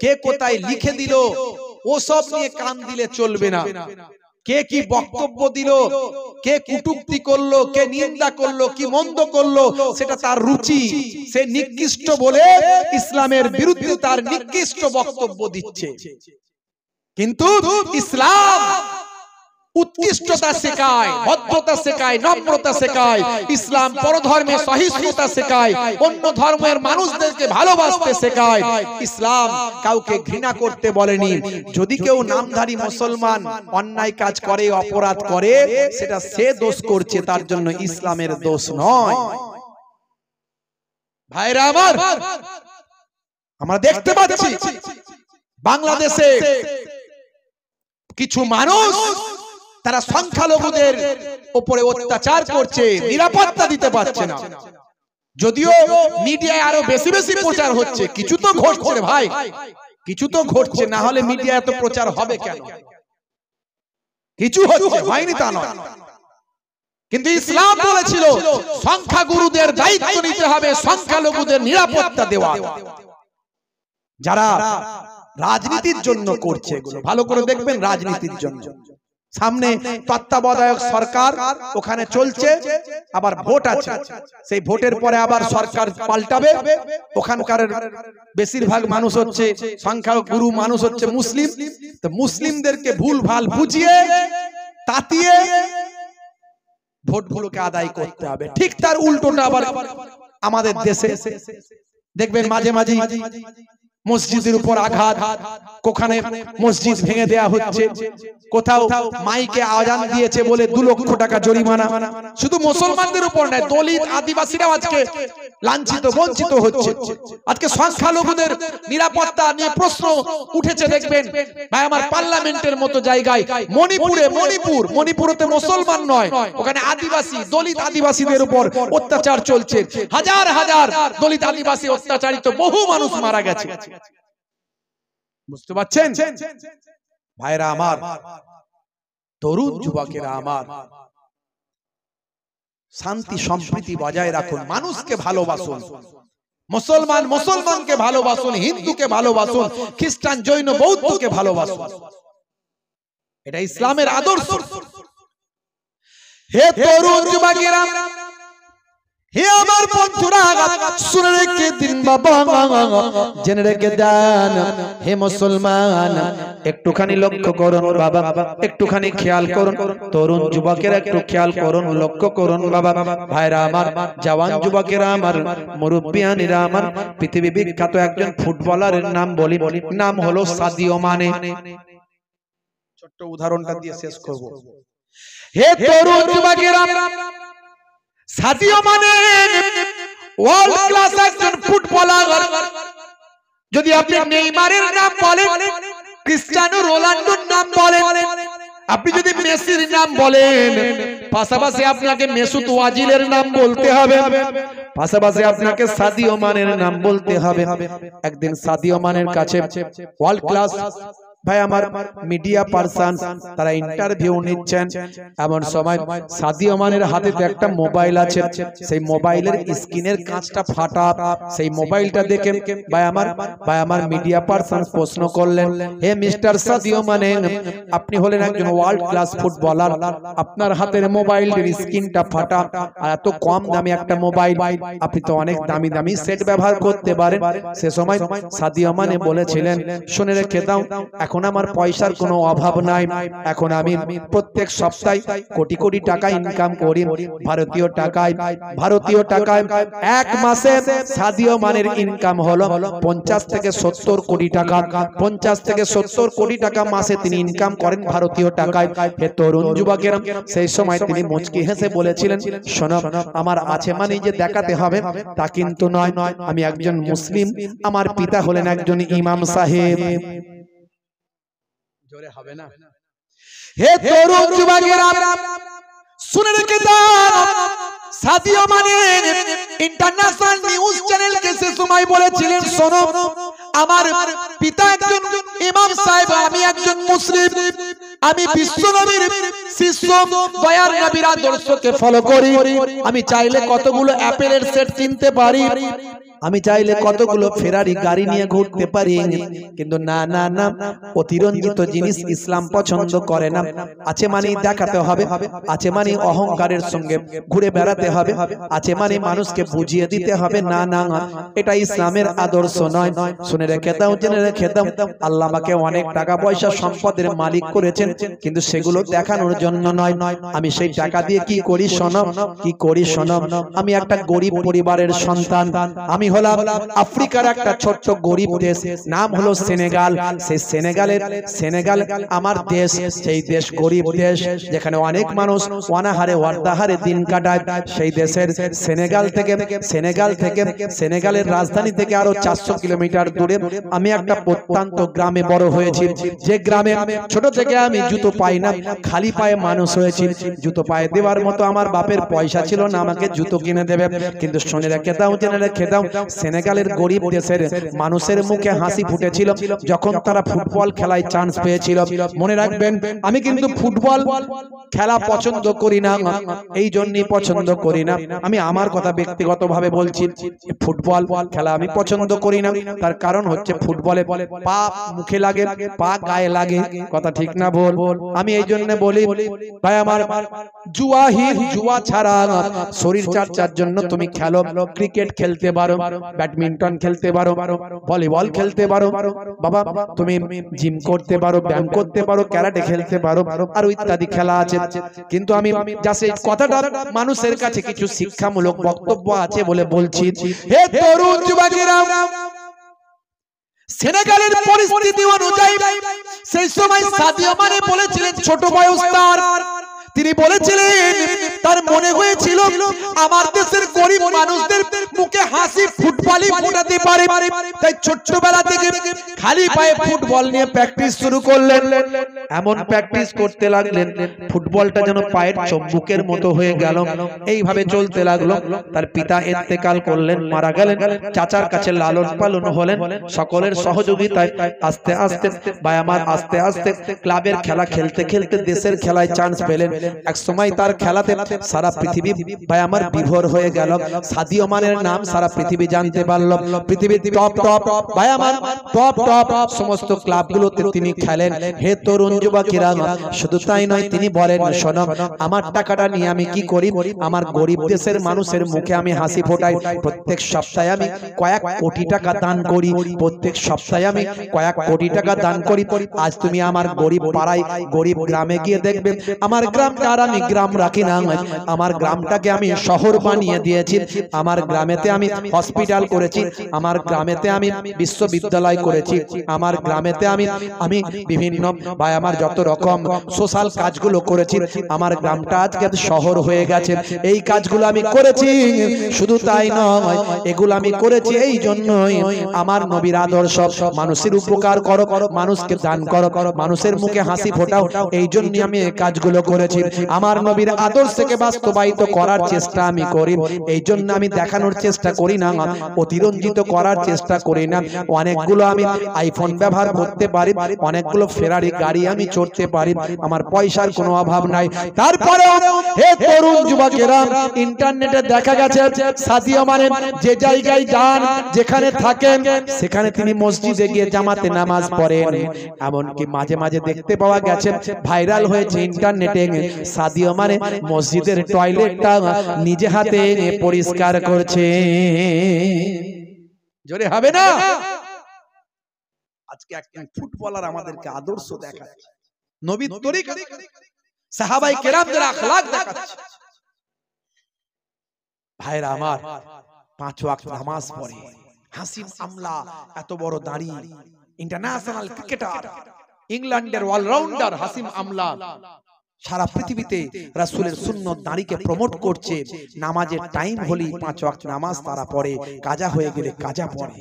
কে কোথায় লিখে দিল, ওসব নিয়ে কান দিলে চলবে না। কে কি বক্তব্য দিল, কে কটূক্তি করলো, কে নিন্দা করলো, কি মন্দ করলো, সেটা তার রুচি, সে নিকৃষ্ট বলে ইসলামের বিরুদ্ধে তার নিকৃষ্ট বক্তব্য দিচ্ছে। কিন্তু ইসলাম উৎকৃষ্টতা শেখায়, ভদ্রতা শেখায়, নম্রতা শেখায়। ইসলাম পরধর্মে সহিষ্ণুতা শেখায়, অন্য ধর্মের মানুষদেরকে ভালোবাসতে শেখায়। ইসলাম কাউকে ঘৃণা করতে বলেনি। যদি কেউ নামধারী মুসলমান অন্যায় কাজ করে, অপরাধ করে, সেটা সে দোষ করছে, তার জন্য ইসলামের দোষ নয়। ভাইরা আমার, আমরা দেখতে পাচ্ছি বাংলাদেশে কিছু মানুষ তারা সংখ্যালঘুদের উপরে অত্যাচার করছে, নিরাপত্তা দিতে পারছে না। যদিও মিডিয়ায় আরো বেশি বেশি প্রচার হচ্ছে, কিছু তো ঘটছে ভাই, কিছু তো ঘটছে, না হলে মিডিয়া এত প্রচার হবে কেন? কিছু হচ্ছে, হয়নি তা নয়। কিন্তু ইসলাম বলেছিল সংখ্যাগুরুদের দায়িত্ব নিতে হবে, সংখ্যালঘুদের নিরাপত্তা দেওয়া। যারা রাজনীতির জন্য করছে, এগুলো ভালো করে দেখবেন, রাজনীতির জন্য। সামনে তত্ত্বাবধায়ক সরকার ওখানে চলছে, আবার ভোট আছে, সেই ভোটের পরে আবার সরকার পাল্টাবে। ওখানকার বেশিরভাগ মানুষ হচ্ছে, সংখ্যাগুরু মানুষ হচ্ছে মুসলিম। তো মুসলিমদেরকে ভুল ভাল বুঝিয়ে তাতিয়ে ভোটগুলোকে আদায় করতে হবে। ঠিক তার উল্টোটা আবার আমাদের দেশে দেখবেন মাঝে মাঝে মসজিদের উপর আঘাত, কোখানে মসজিদ ভেঙে দেয়া হচ্ছে, কোথাও মাইকে আজান দিয়েছে বলে 2 লক্ষ টাকা জরিমানা। শুধু মুসলমানদের উপর নয়, দলিত আদিবাসীরাও আজকে লাঞ্ছিত বঞ্চিত হচ্ছে। আজকে সংখ্যালঘুদের নিরাপত্তা নিয়ে প্রশ্ন উঠেছে। দেখবেন ভাই আমার, পার্লামেন্টের মতো জায়গায় মণিপুরেতে মুসলমান নয়, ওখানে আদিবাসী, দলিত আদিবাসীদের উপর অত্যাচার চলছে। হাজার হাজার দলিত আদিবাসী অত্যাচারিত, বহু মানুষ মারা গেছে। বুঝতে পারছেন ভাইরা আমার, তরুণ যুবকেরা আমার, শান্তি সম্প্রীতি বজায় রাখুন, মানুষকে ভালোবাসুন। মুসলমান মুসলমানকে ভালোবাসুন, হিন্দুকে ভালোবাসুন, খ্রিস্টান জৈন বৌদ্ধকে ভালোবাসুন। এটা ইসলামের আদর্শ। হে তরুণ যুবকেরা, হে আমার বন্ধুরা, শুনে রেখে দিন বাবা, জেনে রেখে দেন। হে মুসলমান, একটুখানি লক্ষ্য করুন বাবা, একটুখানি খেয়াল করুন। তরুণ যুবকেরা একটু খেয়াল করুন, লক্ষ্য করুন বাবা। ভাইরা আমার, জওয়ান যুবকেরা আমার, মুরব্বিয়ানিরা আমার, পৃথিবী বিখ্যাত একজন ফুটবলারের নাম বলি, নাম হলো সাদিও মানে। ছোট্ট উদাহরণটা দিয়ে শেষ করব। হে তরুণ যুবকেরা, সাদিও মানে ওয়ার্ল্ড ক্লাস একজন ফুটবলার। যদি আপনি নেইমারের নাম বলেন, ক্রিস্টিয়ানো রোনাল্ডোর নাম বলেন, আপনি যদি মেসির নাম বলেন, পাশাপাশি আপনাকে মেসুত ওয়াজিলের নাম বলতে হবে, পাশাপাশি আপনাকে সাদিও মানের নাম বলতে হবে। একদিন সাদিও মানের কাছে ওয়ার্ল্ড ক্লাস ভাই আমার মিডিয়া পারসন তারা ইন্টারভিউ নিচ্ছেন। এমন সময় সাদিও মানের হাতে একটা মোবাইল আছে, সেই মোবাইলের স্ক্রিনের কাঁচটা ফাটা। সেই মোবাইলটা দেখে ভাই আমার মিডিয়া পারসন প্রশ্ন করলেন, হে মিস্টার সাদিও মানে, আপনি হলেন একজন ওয়ার্ল্ড ক্লাস ফুটবলার, আপনার হাতের মোবাইলের স্ক্রিনটা ফাটা, আর এত কম দামি একটা মোবাইল, আপনি তো অনেক দামি দামি সেট ব্যবহার করতে পারেন। সে সময় সাদিও মানে বলেছিলেন, শুনে রেখে দাও, এখন আমার পয়সার কোনো অভাব নাই, এখন আমি প্রত্যেক সপ্তাহে কোটি কোটি টাকা ইনকাম করি ভারতীয় টাকায়। এক মাসে সাদিও মানের ইনকাম হলো 50 থেকে 70 কোটি টাকা। 50 থেকে 70 কোটি টাকা মাসে তিনি ইনকাম করেন ভারতীয় টাকায়। হে তরুণ যুবকেরা, সেই সময় তিনি মুচকি হেসে বলেছিলেন, শোনো, আমার আছে মানে যে দেখাতে হবে তা কিন্তু নয়, আমি একজন মুসলিম, আমার পিতা হলেন একজন ইমাম সাহেব। জোরে হবে না? হে তরুণ যুবকেরা, শুনে রেখে দাও, সাদিও মানে ইন্টারন্যাশনাল নিউজ চ্যানেলকে সে সময় বলেছিলেন, শোনো, আমার পিতা একজন ইমাম সাহেব, আমি একজন মুসলিম, আমি বিশ্ব নবীর শিষ্য, দয়ার নবীর আদর্শকে ফলো করি, আমি চাইলে কতগুলো অ্যাপেলের সেট কিনতে পারি, আমি চাইলে কতগুলো ফেরারি গাড়ি নিয়ে ঘুরতে পারি, কিন্তু না না না, অতিরঞ্জিত জিনিস ইসলাম পছন্দ করে না। আছে মানে দেখাতে হবে, আছে মানে অহংকারের সঙ্গে ঘুরে বেড়াতে হবে, আছে মানে মানুষকে বুঝিয়ে দিতে হবে, না না, এটা ইসলামের আদর্শ নয়। শুনে রেখে দাও, জেনে রেখে দাও, আল্লাহ আমাকে অনেক টাকা পয়সা সম্পদের মালিক করেছেন, কিন্তু সেগুলো দেখানোর জন্য নয়। আমি সেই টাকা দিয়ে কি করি শোনো, কি করি শোনো। আমি একটা গরিব পরিবারের সন্তান। আমি হলাম আফ্রিকার একটা ছোট্ট গরিব দেশ, নাম হলো সেনেগাল। সেই সেনেগাল আমার দেশ। সেই দেশ গরিব দেশ, যেখানে অনেক মানুষ অনাহারে ওয়ার্তাহারে দিন কাটায়। সেই দেশের সেনেগালের রাজধানী থেকে আরো 400 কিলোমিটার দূরে আমি একটা প্রত্যন্ত গ্রামে বড় হয়েছি, যে গ্রামে ছোট থেকে আমি জুতো পাই না, খালি পায়ে মানুষ হয়েছি। জুতো পায়ে দেওয়ার মতো আমার বাপের পয়সা ছিল না আমাকে জুতো কিনে দেবে। কিন্তু শুনে রেখে দাও, জেনে রেখে দাও, সেনেগালের গরিব দেশের মানুষের মুখে হাসি ফুটেছিল যখন তারা ফুটবল খেলায় চান্স পেয়েছিল। মনে রাখবেন, আমি কিন্তু ফুটবল খেলা পছন্দ করি না, এই জন্যই পছন্দ করি না। আমি আমার কথা ব্যক্তিগতভাবে বলছি, ফুটবল খেলা আমি পছন্দ করি না। তার কারণ হচ্ছে ফুটবলে পা মুখে লাগে, পা গায়ে লাগে, কথা ঠিক না বল? আমি এই জন্য বলি ভাই আমার, জুয়া ছাড়া শরীর চর্চার জন্য তুমি খেলো, ক্রিকেট খেলতে পারো, ব্যাডমিন্টন খেলতে পারো, ভলিবল খেলতে পারো, বাবা তুমি জিম করতে পারো, ব্যায়াম করতে পারো, ক্যারাটে খেলতে পারো, আর ইত্যাদি খেলা আছে। কিন্তু আমি জাস্ট এই কথাটা মানুষের কাছে কিছু শিক্ষামূলক বক্তব্য আছে বলে বলছি। হে তরুণ যুবকেরা, সেনেগালের পরিস্থিতি অনুযায়ী সেই সময় সাদিও মানে বলেছিলেন, ছোট বয়স তার, তিনি বলেছিলেন তার মনে হয়েছিল আমার দেশের গরিব মানুষদের মুখে হাসি ফুটবলই ফোটাতে পারে। তাই ছোট্টবেলা থেকে খালি পায়ে ফুটবল নিয়ে প্র্যাকটিস শুরু করলেন। এমন প্র্যাকটিস করতে লাগলেন ফুটবলটা যেন পায়ের চম্বুকের মতো হয়ে গেল। এইভাবে চলতে লাগলো। তার পিতা ইন্তেকাল করলেন, মারা গেলেন। চাচার কাছে লালন পালন হলেন, সকলের সহযোগিতায় আস্তে আস্তে ভাই আমার আস্তে আস্তে ক্লাবের খেলা খেলতে খেলতে দেশের খেলায় চান্স পেলেন। এক সময় তার খেলাতে সারা পৃথিবী ভাই আমার বিভোর হয়ে গেল। সাদিও মানের নাম সারা পৃথিবী জানতে পারল। পৃথিবীর টপ ভাই আমার টপ সমস্ত ক্লাবগুলোতে তিনি খেলেন। হে তরুণ যুবকেরা, শুধু তাই নয়, তিনি বলেন, শোনো, আমার টাকাটা নিয়ে আমি কি করি, আমার গরিব দেশের মানুষের মুখে আমি হাসি ফোটাই। প্রত্যেক সপ্তাহে আমি কয়েক কোটি টাকা দান করি, প্রত্যেক সপ্তাহে আমি কয়েক কোটি টাকা দান করি। আজ তুমি আমার গরিব পাড়ায়, গরিব গ্রামে গিয়ে দেখবে, আমার গ্রামটা আর আমি গ্রাম রাখি না, আমার গ্রামটাকে আমি শহর বানিয়ে দিয়েছি। আমার গ্রামেতে আমি হসপিটাল করেছি, আমার গ্রামেতে আমি বিশ্ববিদ্যালয় করেছি, আমার গ্রামেতে আমি বিভিন্ন ভাই আমার যত রকম সোশ্যাল কাজগুলো করেছি। আমার গ্রামটা আজকে শহর হয়ে গেছে। এই কাজগুলো আমি করেছি। শুধু তাই নয়, এগুলো আমি করেছি এই জন্যই আমার নবীর আদর্শ, মানুষের উপকার করো, মানুষকে দান করো, মানুষের মুখে হাসি ফোটাও, এই জন্য আমি এই কাজগুলো করেছি। আমার নবীর আদর্শকে বাস্তবায়িত করার চেষ্টা আমি করি। এই জন্য আমি দেখানোর চেষ্টা করি না, অতিরঞ্জিত করার চেষ্টা করি না। অনেকগুলো আমি আইফোন ব্যবহার করতে পারি, অনেকগুলো ফেরারি গাড়ি আমি চড়তে পারি, আমার পয়সার কোনো অভাব নাই। তারপরে হে তরুণ যুবকেরা, ইন্টারনেটে দেখা গেছে সাদিও মানে যে জায়গায় যান, যেখানে থাকেন, সেখানে তিনি মসজিদে গিয়ে জামাতে নামাজ পড়েন। এমনকি মাঝে মাঝে দেখতে পাওয়া গেছে, ভাইরাল হয়েছে ইন্টারনেটে, সাদিও মানে মসজিদের টয়লেটটা নিজে হাতে পরিষ্কার করছে। জোরে হবে না? আজকে একজন ফুটবলার আমাদেরকে আদর্শ দেখাচ্ছে, নবীর তরিকা, সাহাবায়ে কেরামদের আখলাক দেখাচ্ছে। ভাইরা আমার, 5 ওয়াক্ত নামাজ পড়ে, হাসিম আমলা, এত বড় দাড়ি, ইন্টারন্যাশনাল ক্রিকেটার, ইংল্যান্ডের অলরাউন্ডার হাসিম আমলা, সারা পৃথিবীতে রাসূলের সুন্নাত দাড়িকে প্রমোট করছে। নামাজের টাইম হলেই 5 ওয়াক্ত নামাজ তারা পড়ে, কাজা হয়ে গেলে কাজা পড়ে।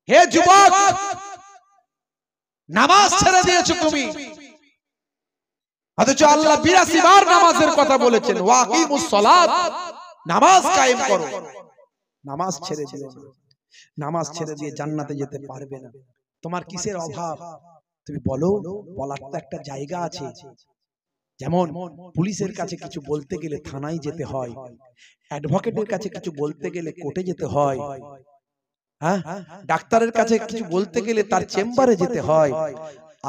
হে যুবক, নামাজ ছেড়ে দিয়েছো তুমি, অথচ আল্লাহ 82 বার নামাজের কথা বলেছেন, ওয়াকিমুস সালাত, নামাজ কায়েম করো। নামাজ ছেড়ে দিও না, নামাজ ছেড়ে দিয়ে জান্নাতে যেতে পারবে না। তোমার কিসের অভাব তুমি বলো, বলার তো একটা জায়গা আছে। যেমন পুলিশের কাছে কিছু বলতে গেলে থানায় যেতে হয়, অ্যাডভোকেটের কাছে কিছু বলতে গেলে কোর্টে যেতে হয়, হ্যাঁ, ডাক্তারের কাছে কিছু বলতে গেলে তার চেম্বারে যেতে হয়।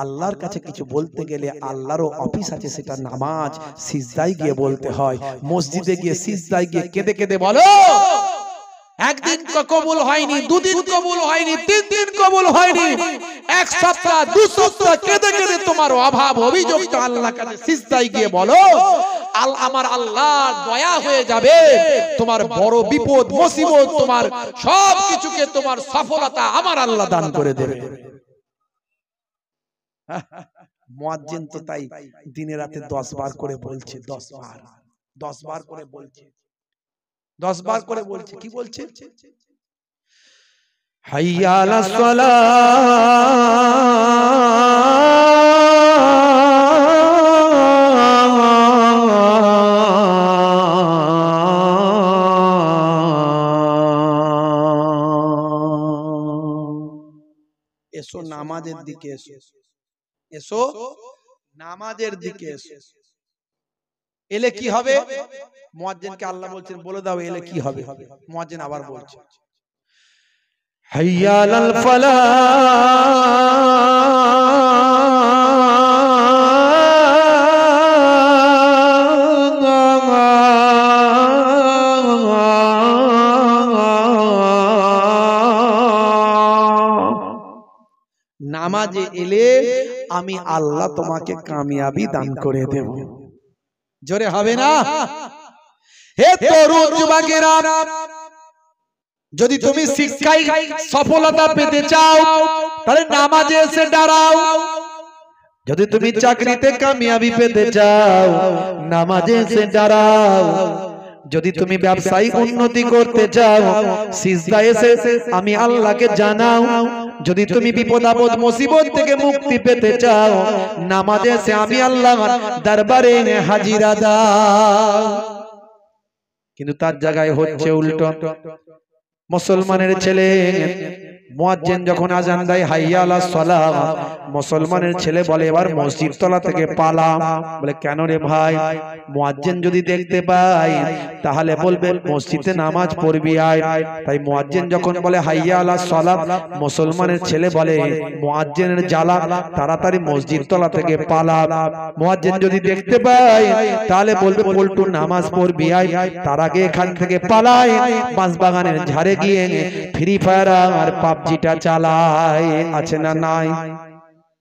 আল্লাহর কাছে কিছু বলতে গেলে আল্লাহরও অফিস আছে, সেটা নামাজ সিজদায় গিয়ে বলতে হয়। মসজিদে গিয়ে সিজদায় গিয়ে কেঁদে কেঁদে বলো, একদিন কবুল হয়নি, দুদিন কবুল হয়নি, 3 দিন কবুল হয়নি, এক সপ্তাহ 2 সপ্তাহ কেঁদে কেঁদে তোমার অভাব অভিযোগটা আল্লাহর কাছে সিজদায় গিয়ে বলো, আমার আল্লাহর দয়া হয়ে যাবে, তোমার বড় বিপদ মুসিবত তোমার সব কিছুকে তোমার সফলতা আমার আল্লাহ দান করে দেবে। মুয়াজ্জিন তো তাই দিনে রাতে 10 বার করে বলছে, 10 বার করে বলছে, 10 বার করে বলছে। কি বলছে? হাইয়া আলাস সালাহ, এসো নামাজের দিকে এসো, এসো নামাজের দিকে এসো। এলে কি হবে? মুয়াজ্জিনকে আল্লাহ বলছেন বলে দাও এলে কি হবে। মুয়াজ্জিন আবার বলছে হাইয়া আলাল ফালাহ, নামাজে এলে আমি আল্লাহ তোমাকে কামিয়াবি দান করে দেব। জোরে হবে না? হে তরুণ যুবকেরা, যদি তুমি শিক্ষায় সফলতা পেতে চাও তাহলে নামাজে এসে দাঁড়াও। যদি তুমি চাকরিতে কামিয়াবি পেতে চাও নামাজে এসে দাঁড়াও। যদি তুমি ব্যবসায়ী উন্নতি করতে চাও সিজদায় এসে আমি আল্লাহকে জানাও। যদি তুমি বিপদ আপদ মুসিবত থেকে মুক্তি পেতে চাও নামাজে এসে আমি আল্লাহর দরবারে হাজিরা দাও। কিন্তু তার জায়গায় হচ্ছে উল্টো। মুসলমানের ছেলে মুয়াজ্জিন যখন আজান দেয় হাইয়া আলাস সালাহ, মুসলমানের ছেলে বলে এবার মসজিদ তলা থেকে পালা। বলে কেন রে ভাই? মুয়াজ্জিন যদি দেখতে পায় তাহলে বলবে মসজিদে নামাজ পড়বি আয়। তাই মুয়াজ্জিন যখন বলে হাইয়া আলাস সালাহ, মুসলমানের ছেলে বলে মুয়াজ্জিনের জ্বালা তাড়াতাড়ি মসজিদ তলা থেকে পালা। মুয়াজ্জিন যদি দেখতে পায় তাহলে বলবে পল্টু নামাজ পড়বি আয়, তার আগে এখান থেকে পালায়, বাঁশবাগানের ঝাড়ে গিয়ে ফ্রি ফায়ার আর পাবজিটা চালায়। আছে না নাই?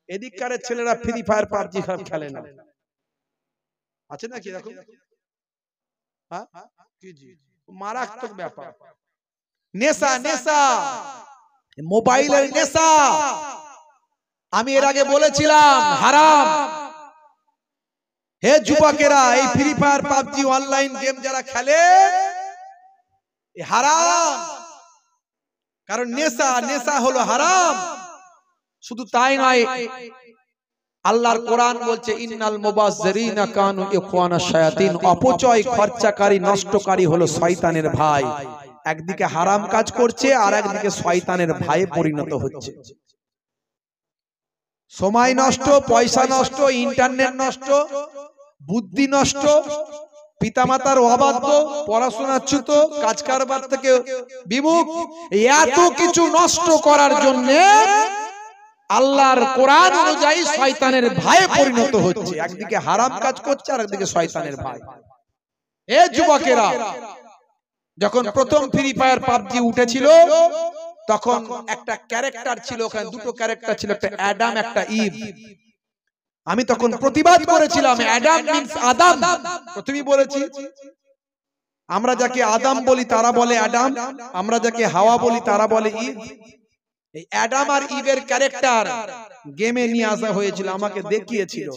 এদিককার ছেলেরা ফ্রি ফায়ার পাবজি খেলে না, আছে না কি? দেখো হ্যাঁ, কি জি মারাত্মক ব্যাপার। নেশা, নেশা, মোবাইলের নেশা। আমি এর আগে বলেছিলাম হারাম। হে যুবকেরা, এই free fire PUBG online game যারা খেলে হারাম, কারণ নেশা, নেশা হলো হারাম। শুধু তাই নয়, আল্লাহর কোরআন বলছে ইন্নাল মুবাজ্জিরিনা কানু ইখওয়ানাশ শায়াতিন, অপচয় খরচাকারী নষ্টকারী হলো শয়তানের ভাই। একদিকে হারাম কাজ করছে আর একদিকে শয়তানের ভাইয়ে পরিণত হচ্ছে। সময় নষ্ট, পয়সা নষ্ট, ইন্টারনেট নষ্ট, বুদ্ধি নষ্ট, পিতামাতার অবাধ্য, পড়াশোনাচ্যুত, কাজ কারবার থেকে বিমুখ, এত কিছু নষ্ট করার জন্য আল্লাহর কোরআন অনুযায়ী শয়তানের ভাইয়ে পরিণত হচ্ছে। একদিকে হারাম কাজ করছে আর একদিকে শয়তানের ভাই। এ যুবকেরা, যখন প্রথম ফ্রি ফায়ার পাবজি উঠেছিল তখন একটা ক্যারেক্টার ছিল, ওখানে দুটো ক্যারেক্টার ছিল, একটা অ্যাডাম একটা ইভ। আমি তখন প্রতিবাদ করেছিলাম অ্যাডাম মিন্স আদম। প্রথমেই বলেছি আমরা যাকে আদম বলি তারা বলে অ্যাডাম, আমরা যাকে হাওয়া বলি তারা বলে ইভ। এই অ্যাডাম আর ইভের ক্যারেক্টার গেমে নিয়ে আসা হয়েছিল, আমাকে দেখিয়েছিল।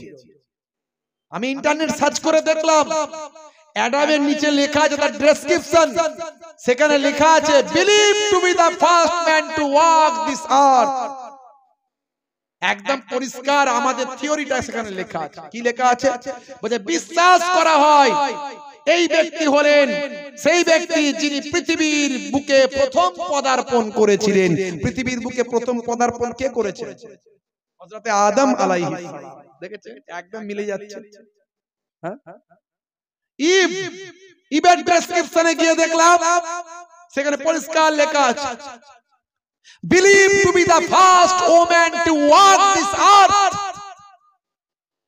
আমি ইন্টারনেট সার্চ করে দেখলাম অ্যাডামের নিচে লেখা আছে, তার ডেসক্রিপশন, সেখানে লেখা আছে believe two B the first man to walk this আর্থ। একদম পরিষ্কার আমাদের থিওরিটা সেখানে লেখা আছে। কি লেখা আছে? বলে বিশ্বাস করা হয় এই ব্যক্তি হলেন সেই ব্যক্তি যিনি পৃথিবীর বুকে প্রথম পদার্পণ করেছিলেন। পৃথিবীর বুকে প্রথম পদার্পণ কে করেছে? হযরতে আদম আলাইহিস সালাম। দেখেছেন, একদম মিলে যাচ্ছে। ইভেন ডেসক্রিপশনে গিয়ে দেখলাম সেখানে পরিষ্কার লেখা আছে believed to be the first woman to walk this earth.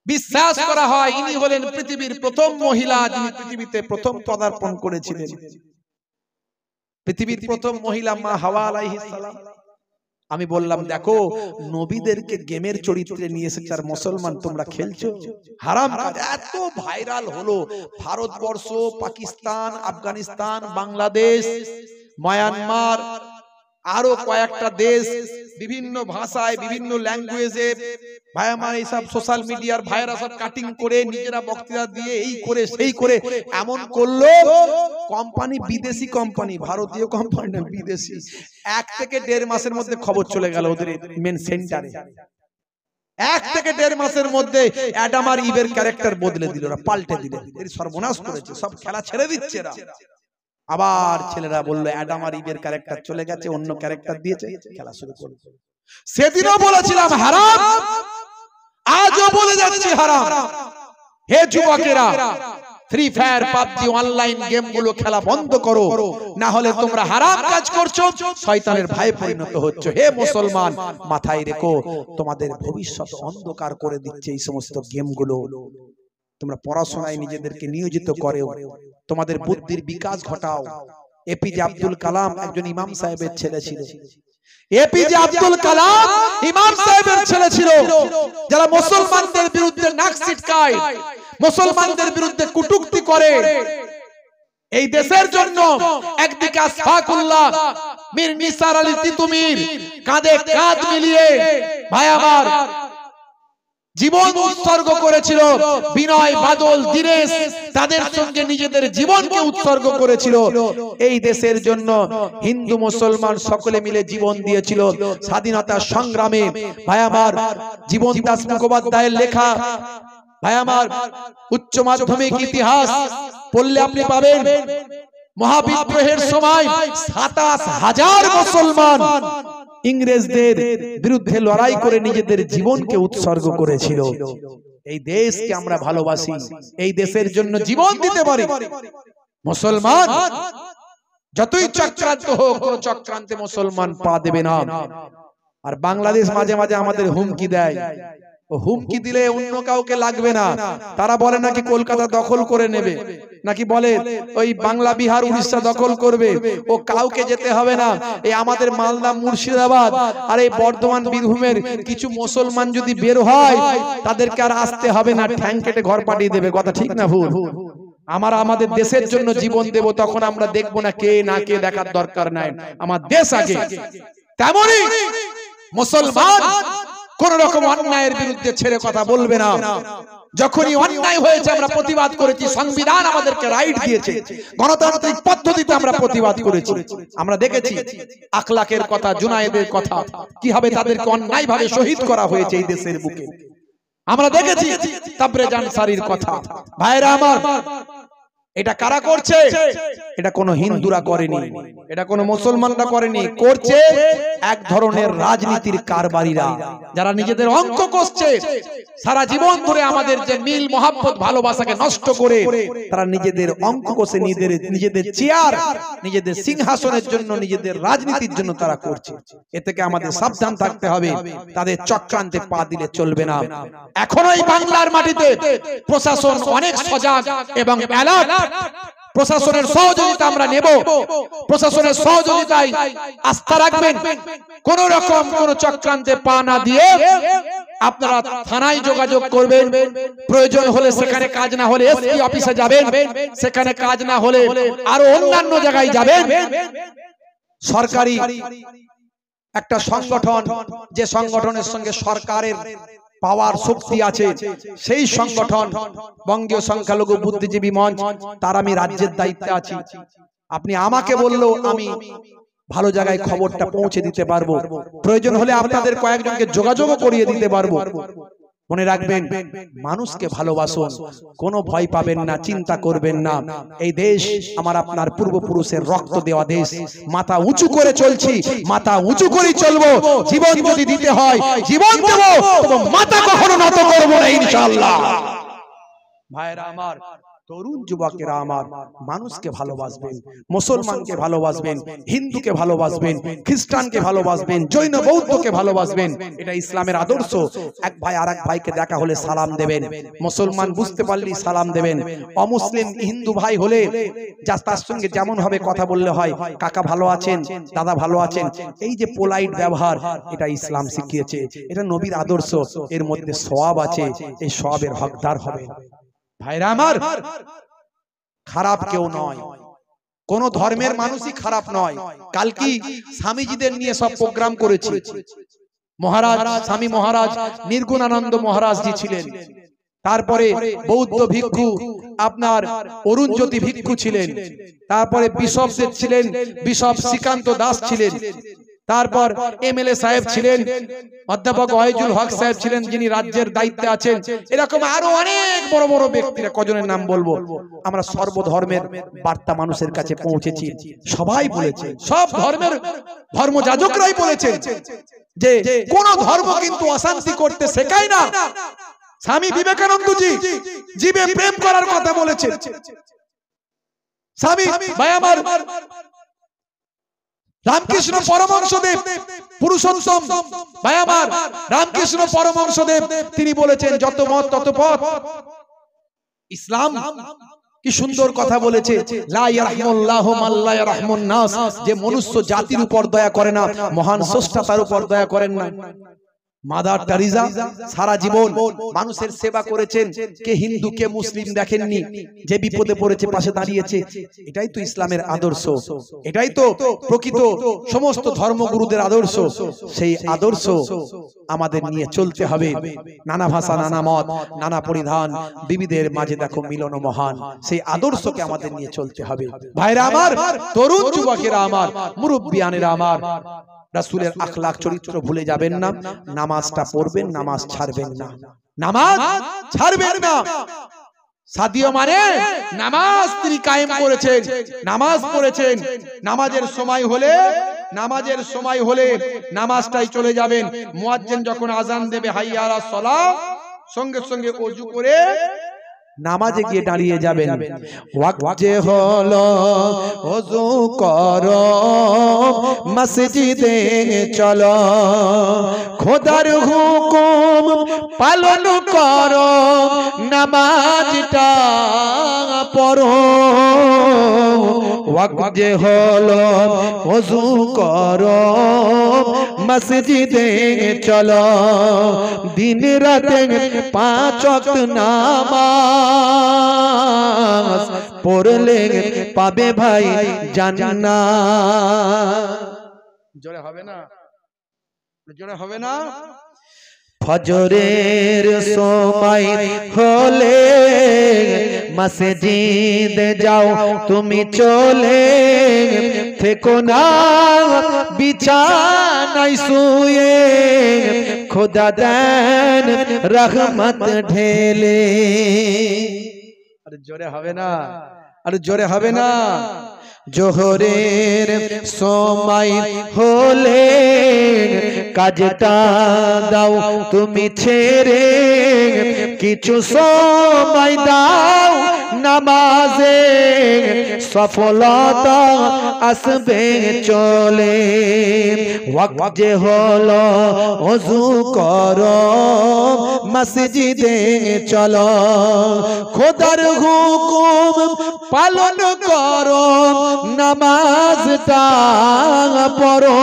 বিশ্বাস করা হয় ইনি হলেন পৃথিবীর প্রথম মহিলা যিনি পৃথিবীতে প্রথম পদার্পণ করেছিলেন। পৃথিবীর প্রথম মহিলা মা হাওয়া আলাইহিস সালাম। আমি বললাম দেখো নবীদেরকে গেমের চরিত্রে নিয়ে এসেছে আর মুসলমান তোমরা খেলছো হারাম কাজ। এত ভাইরাল হলো ভারতবর্ষ, পাকিস্তান, আফগানিস্তান, বাংলাদেশ, মায়ানমার, আরো কয়েকটা দেশ, বিভিন্ন ভাষায় বিভিন্ন ল্যাঙ্গুয়েজে ভাই আমার এইসব সোশ্যাল মিডিয়ার ভাইরা সব কাটিং করে নিজেরা বক্তৃতা দিয়ে এই করে সেই করে এমন করলো কোম্পানি, বিদেশি কোম্পানি, ভারতীয় কোম্পানি না বিদেশি, 1 থেকে 1.5 মাসের মধ্যে খবর চলে গেল ওদের মেন সেন্টারে। 1 থেকে 1.5 মাসের মধ্যে অ্যাডাম আর ইভের ক্যারেক্টার বদলে দিল, ওরা পাল্টে দিল, এর সর্বনাশ করেছে, সব খেলা ছেড়ে দিচ্ছে এরা। আবার ছেলেরা বললো অ্যাডাম আর ইভের ক্যারেক্টার চলে গেছে, অন্য ক্যারেক্টার দিয়েছে, খেলা শুরু করলো। সেদিনও বলেছিলাম হারাম, আজও বলে যাচ্ছি হারাম। হে যুবকেরা, free fire, PUBG, online game গুলো খেলা বন্ধ করো, না হলে তোমরা হারাম কাজ করছো, শয়তানের ভাইয়ে পরিণত হচ্ছ। হে মুসলমান, মাথায় রেখো তোমাদের ভবিষ্যৎ অন্ধকার করে দিচ্ছে এই সমস্ত গেম গুলো। তোমরা পড়াশোনায় নিজেদেরকে নিয়োজিত করো, তোমাদের বুদ্ধির বিকাশ ঘটাও। এপিজে আব্দুল কালাম একজন ইমাম সাহেবের ছেলে ছিল। এপিজে আব্দুল কালাম ইমাম সাহেবের ছেলে ছিল, যারা মুসলমানদের বিরুদ্ধে নাক ছিটকায়, মুসলমানদের বিরুদ্ধে কটূক্তি করে। এই দেশের জন্য একদিকে আশফাকুল্লাহ মীর নিসার আলী তিতুমীর কাঁধে কাঁধ মিলিয়ে ভাই আমার জীবন উৎসর্গ করেছিল, বিনয় বাদল দীনেশ তাদের সঙ্গে নিজেদের জীবনকে উৎসর্গ করেছিল। এই দেশের জন্য হিন্দু মুসলমান সকলে মিলে জীবন দিয়েছিল স্বাধীনতা সংগ্রামে। ভাই আমার জীবন দাস মুখোপাধ্যায়ের লেখা, ভাই আমার উচ্চ মাধ্যমিক ইতিহাস পড়লে আপনি পাবেন মহাবিদ্রোহের সময় ২৭,০০০ মুসলমান ইংরেজদের বিরুদ্ধে লড়াই করে নিজেদের জীবনকে উৎসর্গ করেছিল। এই দেশকে আমরা ভালোবাসি, এই দেশের জন্য জীবন দিতে পারি। মুসলমান যতই চক্রান্ত হোক, কোন চক্রান্তে মুসলমান পা দেবে না। আর বাংলাদেশ মাঝে মাঝে আমাদের হুমকি দেয়, হুমকি দিলে অন্য কাউকে লাগবে না, তারা বলে নাকি কলকাতা দখল করে নেবে, নাকি বলে ওই বাংলা বিহার উড়িষ্যা দখল করবে, ও কাউকে যেতে হবে না। এই আমাদের মালদা মুর্শিদাবাদ আর এই বর্ধমান বীরভূমের কিছু মুসলমান যদি বের হয় তাদেরকে আর আসতে হবে না, ঠ্যাং কেটে ঘর পাঠিয়ে দেবে। কথা ঠিক না ভুল? আমরা আমাদের দেশের জন্য জীবন দেব, তখন আমরা দেখবো না কে না কে, দেখার দরকার নাই, আমার দেশ আগে। তেমনি মুসলমান কোন রকম অন্যায়ের বিরুদ্ধে ছেড়ে কথা বলবে না। যখনই অন্যায় হয়েছে আমরা প্রতিবাদ করেছি, সংবিধান আমাদেরকে রাইট দিয়েছে, গণতান্ত্রিক পদ্ধতিতে আমরা প্রতিবাদ করেছি। আমরা দেখেছি আখলাকের কথা, জুনায়েদের কথা, কিভাবে তাদেরকে অন্যায় ভাবে শহীদ করা হয়েছে এই দেশের বুকে। আমরা দেখেছি তাবরেজ আনসারীর কথা। ভাইরা আমার, এটা কারা করছে? এটা কোন হিন্দুরা করেনি, এটা কোন মুসলমানরা করেনি, করছে এক ধরনের রাজনীতির কারবারিরা, যারা নিজেদের অঙ্ক কষছে। সারা জীবন ধরে আমাদের যে মিল মহাব্বত ভালোবাসাকে নষ্ট করে তারা নিজেদের অঙ্ক কষে নিজেদের চেয়ার, নিজেদের সিংহাসনের জন্য, নিজেদের রাজনীতির জন্য তারা করছে। এ থেকে আমাদের সাবধান থাকতে হবে, তাদের চক্রান্তে পা দিলে চলবে না। এখনো এই বাংলার মাটিতে প্রশাসন অনেক সজাগ এবং অ্যালার্ট। প্রশাসনের সহযোগিতা আমরা নেব, প্রশাসনের সহযোগিতায় আস্থা রাখবেন। কোন রকম কোন চক্রান্তে পা না দিয়ে আপনারা থানায় যোগাযোগ করবেন, প্রয়োজন হলে সেখানে কাজ না হলে এসপি অফিসে যাবেন, সেখানে কাজ না হলে আরো অন্যান্য জায়গায় যাবেন। সরকারি একটা সংগঠন, যে সংগঠনের সঙ্গে সরকারের পাওয়ার শক্তি আছে, সেই সংগঠন বঙ্গীয় সংখ্যালঘু বুদ্ধিজীবী মঞ্চ, তার আমি রাজ্যের দায়িত্বে আছি। আপনি আমাকে বললেও আমি ভালো জায়গায় খবরটা পৌঁছে দিতে পারবো, প্রয়োজন হলে আপনাদের কয়েকজনকে যোগাযোগও করিয়ে দিতে পারবো। মনে রাখবেন, মানুষকে ভালোবাসুন, কোনো ভয় পাবেন না, চিন্তা করবেন না। এই দেশ আমার আপনার পূর্বপুরুষের রক্ত দেওয়া দেশ। মাথা উঁচু করে চলছি, মাথা উঁচু করে চলবো। জীবন যদি দিতে হয় জীবন দেব, তবে মাথা কখনো নত করব না ইনশাআল্লাহ। ভাইরা আমার, তরুণ যুবকেরা আমার, মানুষকে ভালোবাসবেন, মুসলমানকে ভালোবাসবেন, হিন্দুকে ভালোবাসবেন, খ্রিস্টানকে ভালোবাসবেন, জৈন বৌদ্ধকে ভালোবাসবেন। এটা ইসলামের আদর্শ। এক ভাই আর এক ভাইকে দেখা হলে সালাম দেবেন, মুসলমান বুঝতে পারলেই সালাম দেবেন। অমুসলিম হিন্দু ভাই হলে যা তার সঙ্গে যেমন ভাবে কথা বললে হয়, কাকা ভালো আছেন, দাদা ভালো আছেন, এই যে পোলাইট ব্যবহার, এটা ইসলাম শিখিয়েছে, এটা নবীর আদর্শ। এর মধ্যে সওয়াব আছে, এই সওয়াবের হকদার হবে। ভাইরা আমার, খারাপ কেউ নয়, কোন ধর্মের মানুষই খারাপ নয়। কালকে স্বামীজিদের নিয়ে সব প্রোগ্রাম করেছি। মহারাজ স্বামী মহারাজ নির্গুণানন্দ মহারাজ জি ছিলেন, তারপরে বৌদ্ধ ভিক্ষু আপনার অরুণজ্যোতি ভিক্ষু ছিলেন, তারপরে বিশপ ছিলেন, বিশপ শ্রীকান্ত দাস ছিলেন, তারপর এমএলএ সাহেব ছিলেন, অধ্যাপক ওয়াহিদুল হক সাহেব ছিলেন, যিনি রাজ্যের দায়িত্বে আছেন। এরকম আরো অনেক বড় বড় ব্যক্তিরা, কজনের নাম বলবো। আমরা সর্বধর্মের বার্তা মানুষের কাছে পৌঁছেছি। সবাই বলেছে, সব ধর্মের ধর্মযাজকরাই বলেছেন যে কোন ধর্ম কিন্তু অশান্তি করতে শেখায় না। স্বামী বিবেকানন্দজি জীবে প্রেম করার কথা বলেছেন। স্বামী ভাই আমার রামকৃষ্ণ পরমহংসদেব পুরুষোত্তম ভাই আমার রামকৃষ্ণ পরমহংসদেব তিনি বলেছেন, যত মত তত পথ। ইসলাম কি সুন্দর কথা বলেছে, লা ইয়ারহামুল্লাহু মান লা ইয়ারহামুন নাস, যে মনুষ্য জাতির উপর দয়া করে না, মহান স্রষ্টা তার উপর দয়া করেন না। মাদার টেরেসা সারা জীবন মানুষের সেবা করেছেন, কে হিন্দু কে মুসলিম দেখেননি, যে বিপদে পড়েছে পাশে দাঁড়িয়েছে। এটাই তো ইসলামের আদর্শ, এটাই তো প্রকৃত সমস্ত ধর্মগুরুদের আদর্শ। সেই আদর্শ আমাদের নিয়ে চলতে হবে। নানা ভাষা, নানা মত, নানা পরিধান, বিবিধের মাঝে দেখো মিলন মহান। সেই আদর্শকে আমাদের নিয়ে চলতে হবে। ভাইরা আমার, তরুণ যুবকেরা আমার, মুরব্বিয়ানেরা আমার, রাসূলের আখলাক চরিত্র ভুলে যাবেন না। নামাজটা পড়বেন, নামাজ ছাড়বেন না, নামাজ ছাড়বেন না। সাদিয়া মানে নামাজ তিনি কায়েম করেছেন, নামাজ পড়েছেন। নামাজের সময় হলে নামাজটাই চলে যাবেন। মুয়াজ্জিন যখন আযান দেবে হাইয়া আলাস সালাহ, সঙ্গে সঙ্গে ওযু করে নামাজে গিয়ে দাঁড়িয়ে যাবেন। ওয়াক্ত যে হলো ওযু করো, মসজিদে চলো, খোদার হুকুম পালন করো, নামাজটা পড়ো। ওয়াক্ত যে হলো ওযু করো, মসজিদে চলো, দিন রাতে 5 ওয়াক্ত নামাজ পড়লে পাবে ভাই জান্নাত। জোরে হবে না? জোরে হবে না? ফজরের সময় হলে মসজিদে যাও তুমি চলে, থেকো না বিছানায় শুয়ে, খোদা দেন রহমত ঢেলে। আরে জোরে হবে না? আরে জোরে হবে না? জোহরের সময় হলে কাজটা দাও তুমি ছেড়ে, কিছু সময় দাও নামাজে, সফলতা আসবে চলে। ওয়াক্ত যে হলো ওযু করো, মসজিদে চলো, খোদার হুকুম পালন করো, নামাজটা পড়ো।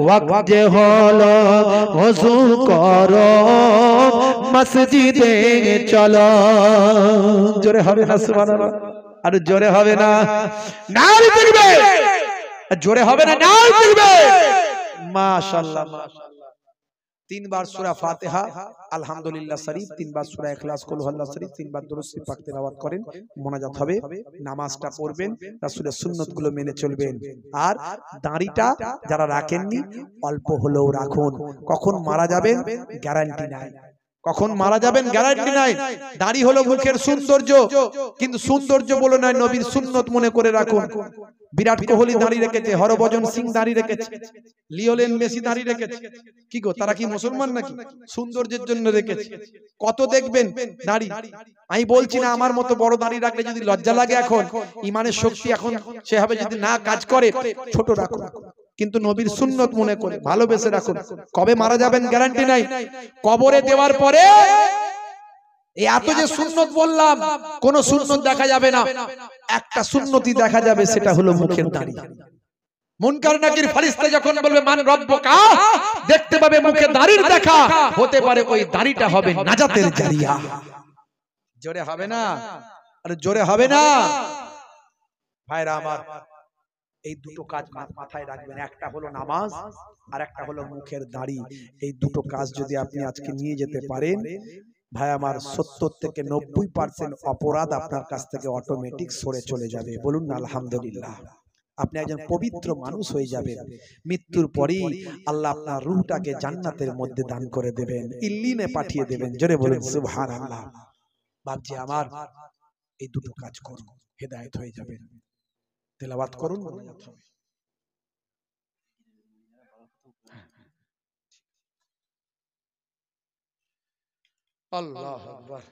ওয়াক্ত যে হলো ওযু করো, মসজিদে চলো। জোরে হবে না? সুবহানাল্লাহ। আর জোরে হবে না? নারে তাকবীর। জোরে হবে না? নারে তাকবীর। মাশাআল্লাহ, মাশাআল্লাহ। 3 বার সূরা ফাতিহা, আলহামদুলিল্লাহ শরীফ, 3 বার সূরা ইখলাস, কুল হুয়াল্লাহ শরীফ, 3 বার দুরূদ শরীফ পাক তেলাওয়াত করেন, মোনাজাত হবে। নামাজটা পড়বেন, রাসূলের সুন্নতগুলো মেনে চলবেন। আর দাড়িটা যারা রাখেননি অল্প হলেও রাখুন, কখন মারা যাবেন গ্যারান্টি নাই। কখন মারা যাবেন গ্যারান্টি নাই। দাড়ি হলো মুখের সৌন্দর্য, কিন্তু সৌন্দর্য বলে নয়, নবীর সুন্নত মনে করে রাখুন। বিরাট কোহলি দাড়ি রেখেছে, হরভজন সিং দাড়ি রেখেছে, লিওনেল মেসি দাড়ি রেখেছে। কি গো, তারা কি মুসলমান নাকি? সৌন্দর্যের জন্য রেখেছে। কত দেখবেন দাড়ি। আমি বলছি না আমার মতো বড় দাড়ি রাখলে যদি লজ্জা লাগে, এখন ইমানের শক্তি এখন সেভাবে যদি না কাজ করে, ছোট রাখুন, কিন্তু নবীর সুন্নত মনে করে ভালোবেসে রাখুন। কবে মারা যাবেন গ্যারান্টি নাই। কবরে দেওয়ার পরে এত যে সুন্নত বললাম, কোন সুন্নত দেখা যাবে না, একটা সুন্নতই দেখা যাবে, সেটা হলো মুখের দাড়ি। মুনকার নাকির ফেরেশতা যখন বলবে মান রব্বুকা, দেখতে পাবে মুখে দাড়ির দেখা, হতে পারে ওই দাড়িটা হবে নাজাতের জারিয়া। জোরে হবে না? আরে জোরে হবে না? ভাইরা আমার, এই দুটো কাজ মাথায় রাখবেন, একটা হলো নামাজ আর একটা হলো মুখের দাড়ি। এই দুটো কাজ যদি আপনি আজকে নিয়ে যেতে পারেন, ভাই আমার 70 থেকে 90% অপরাধ আপনার কাছ থেকে অটোমেটিক সরে চলে যাবে। বলুন না আলহামদুলিল্লাহ। আপনি একজন পবিত্র মানুষ হয়ে যাবেন। মৃত্যুর পরেই আল্লাহ আপনার রূহটাকে জান্নাতের মধ্যে দান করে দেবেন, ইল্লিনে পাঠিয়ে দেবেন। জোরে বলুন সুবহানাল্লাহ। বাপজি আমার, এই দুটো কাজ করুন, হেদায়েত হয়ে যাবেন। তেলাওয়াত করুন। আল্লাহু আকবার।